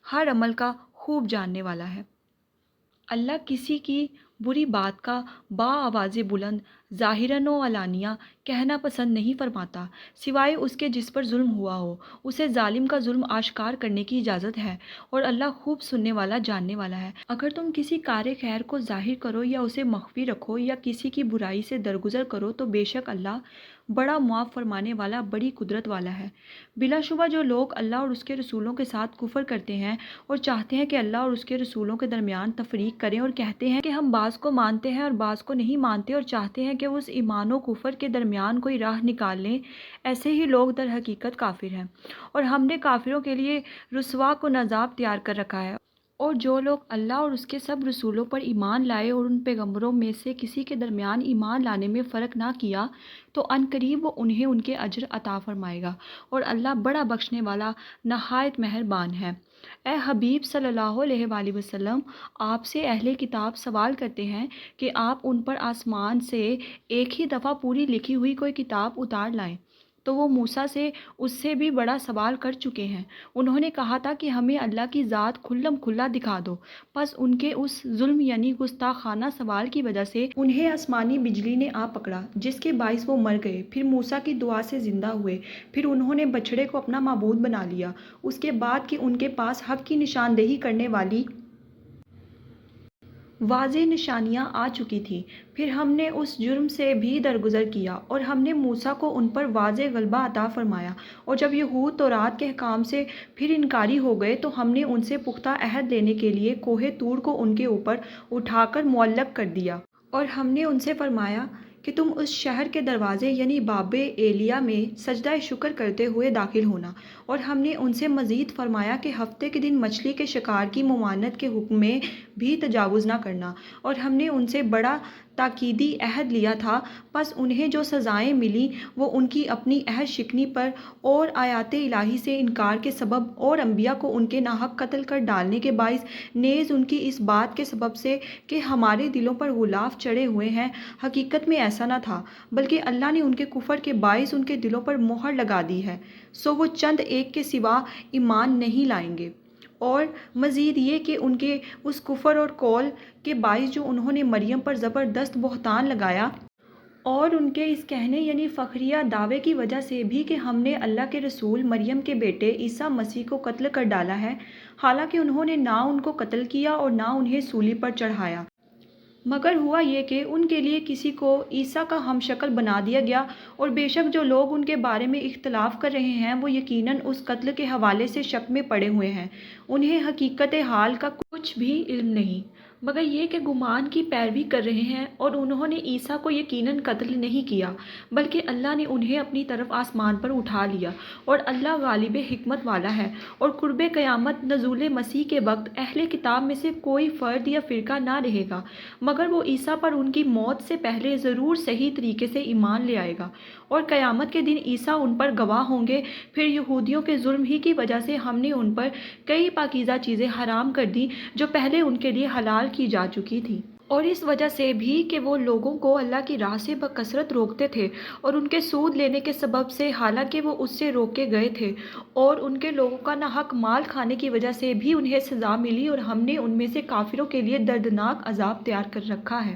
Speaker 1: ہر عمل کا خوب جاننے والا ہے۔ اللہ کسی کی بری بات کا آواز بلند ظاہراً و علانیہ کہنا پسند نہیں فرماتا، سوائے اس کے جس پر ظلم ہوا ہو، اسے ظالم کا ظلم آشکار کرنے کی اجازت ہے، اور اللہ خوب سننے والا جاننے والا ہے۔ اگر تم کسی کار خیر کو ظاہر کرو یا اسے مخفی رکھو یا کسی کی برائی سے درگزر کرو تو بے شک اللہ بڑا معاف فرمانے والا، بڑی قدرت والا ہے۔ بلا شبہ جو لوگ اللہ اور اس کے رسولوں کے ساتھ کفر کرتے ہیں اور چاہتے ہیں کہ اللہ اور اس کے رسولوں کے درمیان تفریق کریں، اور کہتے ہیں کہ ہم بعض کو مانتے ہیں اور بعض کو نہیں مانتے، اور چاہتے ہیں کہ اس ایمان و کفر کے درمیان کوئی راہ نکال لیں، ایسے ہی لوگ در حقیقت کافر ہیں، اور ہم نے کافروں کے لیے رسوا کن عذاب تیار کر رکھا ہے۔ اور جو لوگ اللہ اور اس کے سب رسولوں پر ایمان لائے اور ان پیغمبروں میں سے کسی کے درمیان ایمان لانے میں فرق نہ کیا تو عنقریب وہ انہیں ان کے اجر عطا فرمائے گا، اور اللہ بڑا بخشنے والا نہایت مہربان ہے۔ اے حبیب صلی اللہ علیہ وآلہ وسلم، آپ سے اہل کتاب سوال کرتے ہیں کہ آپ ان پر آسمان سے ایک ہی دفعہ پوری لکھی ہوئی کوئی کتاب اتار لائیں، تو وہ موسیٰ سے اس سے بھی بڑا سوال کر چکے ہیں۔ انہوں نے کہا تھا کہ ہمیں اللہ کی ذات کھلم کھلا دکھا دو، پس ان کے اس ظلم یعنی گستاخانہ سوال کی وجہ سے انہیں آسمانی بجلی نے آ پکڑا، جس کے باعث وہ مر گئے، پھر موسیٰ کی دعا سے زندہ ہوئے، پھر انہوں نے بچھڑے کو اپنا معبود بنا لیا، اس کے بعد کہ ان کے پاس حق کی نشاندہی کرنے والی واضح نشانیاں آ چکی تھیں، پھر ہم نے اس جرم سے بھی درگزر کیا، اور ہم نے موسیٰ کو ان پر واضح غلبہ عطا فرمایا، اور جب یہود تورات کے احکام سے پھر انکاری ہو گئے تو ہم نے ان سے پختہ عہد لینے کے لیے کوہ طور کو ان کے اوپر اٹھا کر معلق کر دیا، اور ہم نے ان سے فرمایا کہ تم اس شہر کے دروازے یعنی باب ایلیا میں سجدہ شکر کرتے ہوئے داخل ہونا، اور ہم نے ان سے مزید فرمایا کہ ہفتے کے دن مچھلی کے شکار کی ممانعت کے حکم میں بھی تجاوز نہ کرنا، اور ہم نے ان سے بڑا تاکیدی عہد لیا تھا، پس انہیں جو سزائیں ملیں وہ ان کی اپنی عہد شکنی پر اور آیات الہی سے انکار کے سبب اور انبیاء کو ان کے ناحق قتل کر ڈالنے کے باعث، نیز ان کی اس بات کے سبب سے کہ ہمارے دلوں پر غلاف چڑھے ہوئے ہیں۔ حقیقت میں ایسا نہ تھا، بلکہ اللہ نے ان کے کفر کے باعث ان کے دلوں پر مہر لگا دی ہے، سو وہ چند ایک کے سوا ایمان نہیں لائیں گے۔ اور مزید یہ کہ ان کے اس کفر اور قول کے باعث جو انہوں نے مریم پر زبردست بہتان لگایا، اور ان کے اس کہنے یعنی فخریہ دعوے کی وجہ سے بھی کہ ہم نے اللہ کے رسول مریم کے بیٹے عیسیٰ مسیح کو قتل کر ڈالا ہے، حالانکہ انہوں نے نہ ان کو قتل کیا اور نہ انہیں صلیب پر چڑھایا، مگر ہوا یہ کہ ان کے لیے کسی کو عیسیٰ کا ہم شکل بنا دیا گیا، اور بے شک جو لوگ ان کے بارے میں اختلاف کر رہے ہیں وہ یقیناً اس قتل کے حوالے سے شک میں پڑے ہوئے ہیں۔ انہیں حقیقت حال کا کچھ بھی علم نہیں، مگر یہ کہ گمان کی پیروی کر رہے ہیں، اور انہوں نے عیسیٰ کو یقیناً قتل نہیں کیا، بلکہ اللہ نے انہیں اپنی طرف آسمان پر اٹھا لیا، اور اللہ غالب حکمت والا ہے۔ اور قرب قیامت نزول مسیح کے وقت اہل کتاب میں سے کوئی فرد یا فرقہ نہ رہے گا مگر وہ عیسیٰ پر ان کی موت سے پہلے ضرور صحیح طریقے سے ایمان لے آئے گا، اور قیامت کے دن عیسیٰ ان پر گواہ ہوں گے۔ پھر یہودیوں کے ظلم ہی کی وجہ سے ہم نے ان پر کئی پاکیزہ چیزیں حرام کر دیں جو پہلے ان کے لیے حلال کی جا چکی تھیں، اور اس وجہ سے بھی کہ وہ لوگوں کو اللہ کی راہ سے بکثرت روکتے تھے، اور ان کے سود لینے کے سبب سے حالانکہ وہ اس سے روکے گئے تھے، اور ان کے لوگوں کا ناحق مال کھانے کی وجہ سے بھی انہیں سزا ملی، اور ہم نے ان میں سے کافروں کے لیے دردناک عذاب تیار کر رکھا ہے۔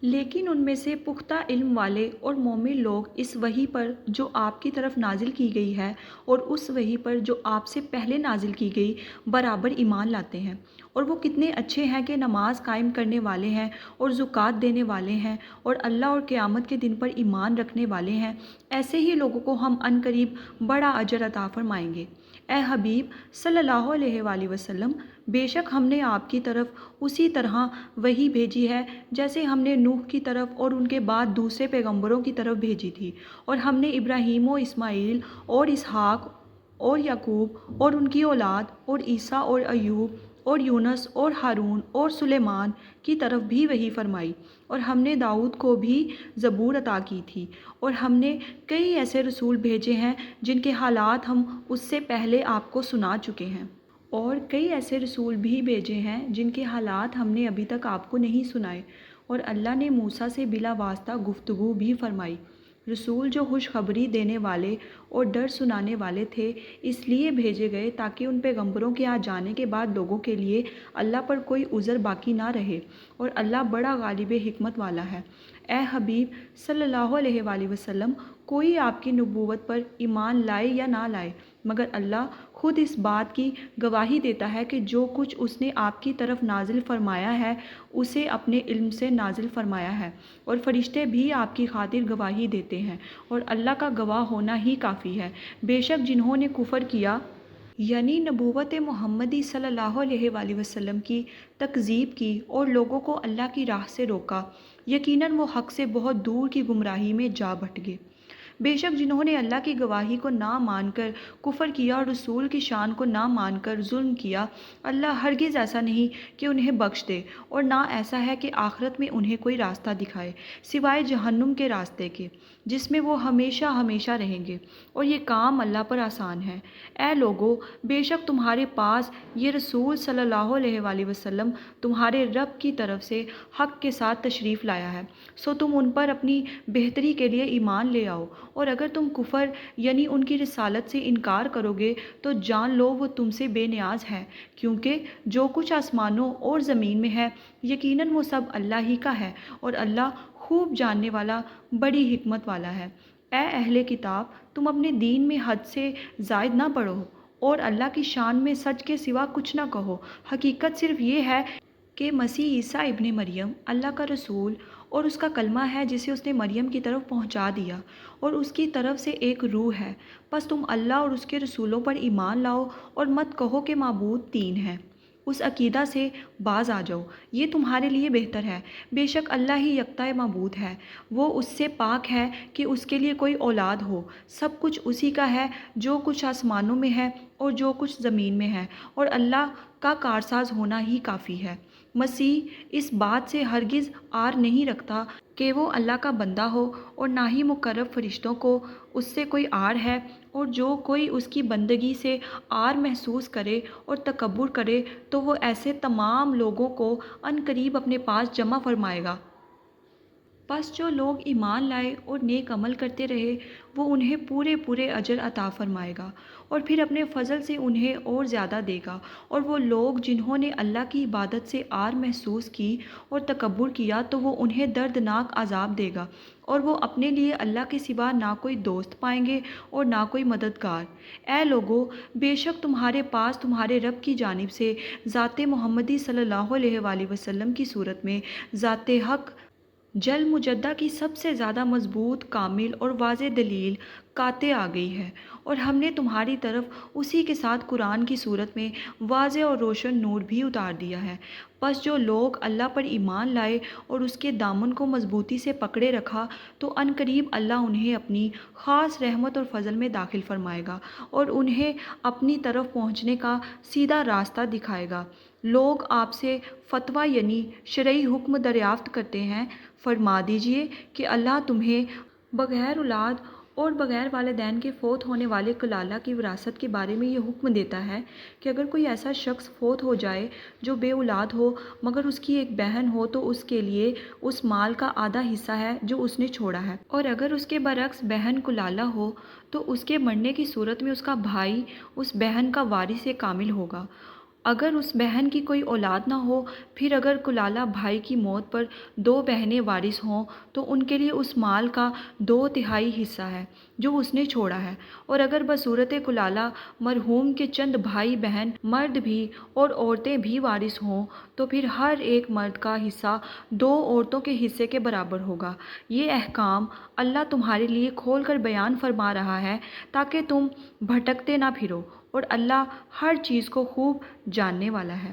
Speaker 1: لیکن ان میں سے پختہ علم والے اور مومن لوگ اس وحی پر جو آپ کی طرف نازل کی گئی ہے اور اس وحی پر جو آپ سے پہلے نازل کی گئی برابر ایمان لاتے ہیں، اور وہ کتنے اچھے ہیں کہ نماز قائم کرنے والے ہیں اور زکوٰۃ دینے والے ہیں اور اللہ اور قیامت کے دن پر ایمان رکھنے والے ہیں، ایسے ہی لوگوں کو ہم عنقریب بڑا اجر عطا فرمائیں گے۔ اے حبیب صلی اللہ علیہ وآلہ وسلم، بے شک ہم نے آپ کی طرف اسی طرح وحی بھیجی ہے جیسے ہم نے نوح کی طرف اور ان کے بعد دوسرے پیغمبروں کی طرف بھیجی تھی، اور ہم نے ابراہیم و اسماعیل اور اسحاق اور یعقوب اور ان کی اولاد اور عیسیٰ اور ایوب اور یونس اور ہارون اور سلیمان کی طرف بھی وحی فرمائی، اور ہم نے داؤد کو بھی زبور عطا کی تھی، اور ہم نے کئی ایسے رسول بھیجے ہیں جن کے حالات ہم اس سے پہلے آپ کو سنا چکے ہیں، اور کئی ایسے رسول بھی بھیجے ہیں جن کے حالات ہم نے ابھی تک آپ کو نہیں سنائے، اور اللہ نے موسیٰ سے بلا واسطہ گفتگو بھی فرمائی۔ رسول جو خوشخبری دینے والے اور ڈر سنانے والے تھے اس لیے بھیجے گئے تاکہ ان پیغمبروں کے آ جانے کے بعد لوگوں کے لیے اللہ پر کوئی عذر باقی نہ رہے، اور اللہ بڑا غالب حکمت والا ہے۔ اے حبیب صلی اللہ علیہ وآلہ وسلم، کوئی آپ کی نبوت پر ایمان لائے یا نہ لائے مگر اللہ خود اس بات کی گواہی دیتا ہے کہ جو کچھ اس نے آپ کی طرف نازل فرمایا ہے اسے اپنے علم سے نازل فرمایا ہے، اور فرشتے بھی آپ کی خاطر گواہی دیتے ہیں، اور اللہ کا گواہ ہونا ہی کافی ہے۔ بے شک جنہوں نے کفر کیا یعنی نبوت محمدی صلی اللہ علیہ وآلہ وسلم کی تکذیب کی اور لوگوں کو اللہ کی راہ سے روکا، یقیناً وہ حق سے بہت دور کی گمراہی میں جا بٹ گئے۔ بے شک جنہوں نے اللہ کی گواہی کو نہ مان کر کفر کیا اور رسول کی شان کو نہ مان کر ظلم کیا، اللہ ہرگز ایسا نہیں کہ انہیں بخش دے، اور نہ ایسا ہے کہ آخرت میں انہیں کوئی راستہ دکھائے سوائے جہنم کے راستے کے جس میں وہ ہمیشہ ہمیشہ رہیں گے، اور یہ کام اللہ پر آسان ہے۔ اے لوگو، بے شک تمہارے پاس یہ رسول صلی اللہ علیہ وآلہ وسلم تمہارے رب کی طرف سے حق کے ساتھ تشریف لایا ہے، سو تم ان پر اپنی بہتری کے لیے ایمان لے آؤ، اور اگر تم کفر یعنی ان کی رسالت سے انکار کرو گے تو جان لو وہ تم سے بے نیاز ہے، کیونکہ جو کچھ آسمانوں اور زمین میں ہے یقیناً وہ سب اللہ ہی کا ہے، اور اللہ خوب جاننے والا بڑی حکمت والا ہے۔ اے اہل کتاب، تم اپنے دین میں حد سے زائد نہ بڑھو اور اللہ کی شان میں سچ کے سوا کچھ نہ کہو۔ حقیقت صرف یہ ہے کہ مسیح عیسیٰ ابن مریم اللہ کا رسول اور اس کا کلمہ ہے جسے اس نے مریم کی طرف پہنچا دیا، اور اس کی طرف سے ایک روح ہے، پس تم اللہ اور اس کے رسولوں پر ایمان لاؤ اور مت کہو کہ معبود تین ہیں، اس عقیدہ سے باز آ جاؤ، یہ تمہارے لیے بہتر ہے۔ بے شک اللہ ہی یکتا معبود ہے، وہ اس سے پاک ہے کہ اس کے لیے کوئی اولاد ہو۔ سب کچھ اسی کا ہے، جو کچھ آسمانوں میں ہے اور جو کچھ زمین میں ہے، اور اللہ کا کارساز ہونا ہی کافی ہے۔ مسیح اس بات سے ہرگز آر نہیں رکھتا کہ وہ اللہ کا بندہ ہو، اور نہ ہی مقرب فرشتوں کو اس سے کوئی آر ہے، اور جو کوئی اس کی بندگی سے آر محسوس کرے اور تکبر کرے تو وہ ایسے تمام لوگوں کو عنقریب اپنے پاس جمع فرمائے گا۔ پس جو لوگ ایمان لائے اور نیک عمل کرتے رہے، وہ انہیں پورے پورے اجر عطا فرمائے گا، اور پھر اپنے فضل سے انہیں اور زیادہ دے گا۔ اور وہ لوگ جنہوں نے اللہ کی عبادت سے آر محسوس کی اور تکبر کیا تو وہ انہیں دردناک عذاب دے گا، اور وہ اپنے لیے اللہ کے سوا نہ کوئی دوست پائیں گے اور نہ کوئی مددگار۔ اے لوگو، بے شک تمہارے پاس تمہارے رب کی جانب سے ذات محمدی صلی اللہ علیہ وآلہ وسلم کی صورت میں ذات حق جل مجدہ کی سب سے زیادہ مضبوط، کامل اور واضح دلیل قاطع آ گئی ہے، اور ہم نے تمہاری طرف اسی کے ساتھ قرآن کی صورت میں واضح اور روشن نور بھی اتار دیا ہے۔ پس جو لوگ اللہ پر ایمان لائے اور اس کے دامن کو مضبوطی سے پکڑے رکھا تو عنقریب اللہ انہیں اپنی خاص رحمت اور فضل میں داخل فرمائے گا، اور انہیں اپنی طرف پہنچنے کا سیدھا راستہ دکھائے گا۔ لوگ آپ سے فتویٰ یعنی شرعی حکم دریافت کرتے ہیں، فرما دیجئے کہ اللہ تمہیں بغیر اولاد اور بغیر والدین کے فوت ہونے والے کلالہ کی وراثت کے بارے میں یہ حکم دیتا ہے کہ اگر کوئی ایسا شخص فوت ہو جائے جو بے اولاد ہو مگر اس کی ایک بہن ہو تو اس کے لیے اس مال کا آدھا حصہ ہے جو اس نے چھوڑا ہے، اور اگر اس کے برعکس بہن کلالہ ہو تو اس کے مرنے کی صورت میں اس کا بھائی اس بہن کا وارث کامل ہوگا۔ اگر اس بہن کی کوئی اولاد نہ ہو، پھر اگر کلالہ بھائی کی موت پر دو بہنیں وارث ہوں تو ان کے لیے اس مال کا 2/3 حصہ ہے جو اس نے چھوڑا ہے، اور اگر بصورت کلالہ مرحوم کے چند بھائی بہن مرد بھی اور عورتیں بھی وارث ہوں تو پھر ہر ایک مرد کا حصہ 2 عورتوں کے حصے کے برابر ہوگا۔ یہ احکام اللہ تمہارے لیے کھول کر بیان فرما رہا ہے تاکہ تم بھٹکتے نہ پھرو، اور اللہ ہر چیز کو خوب جاننے والا ہے۔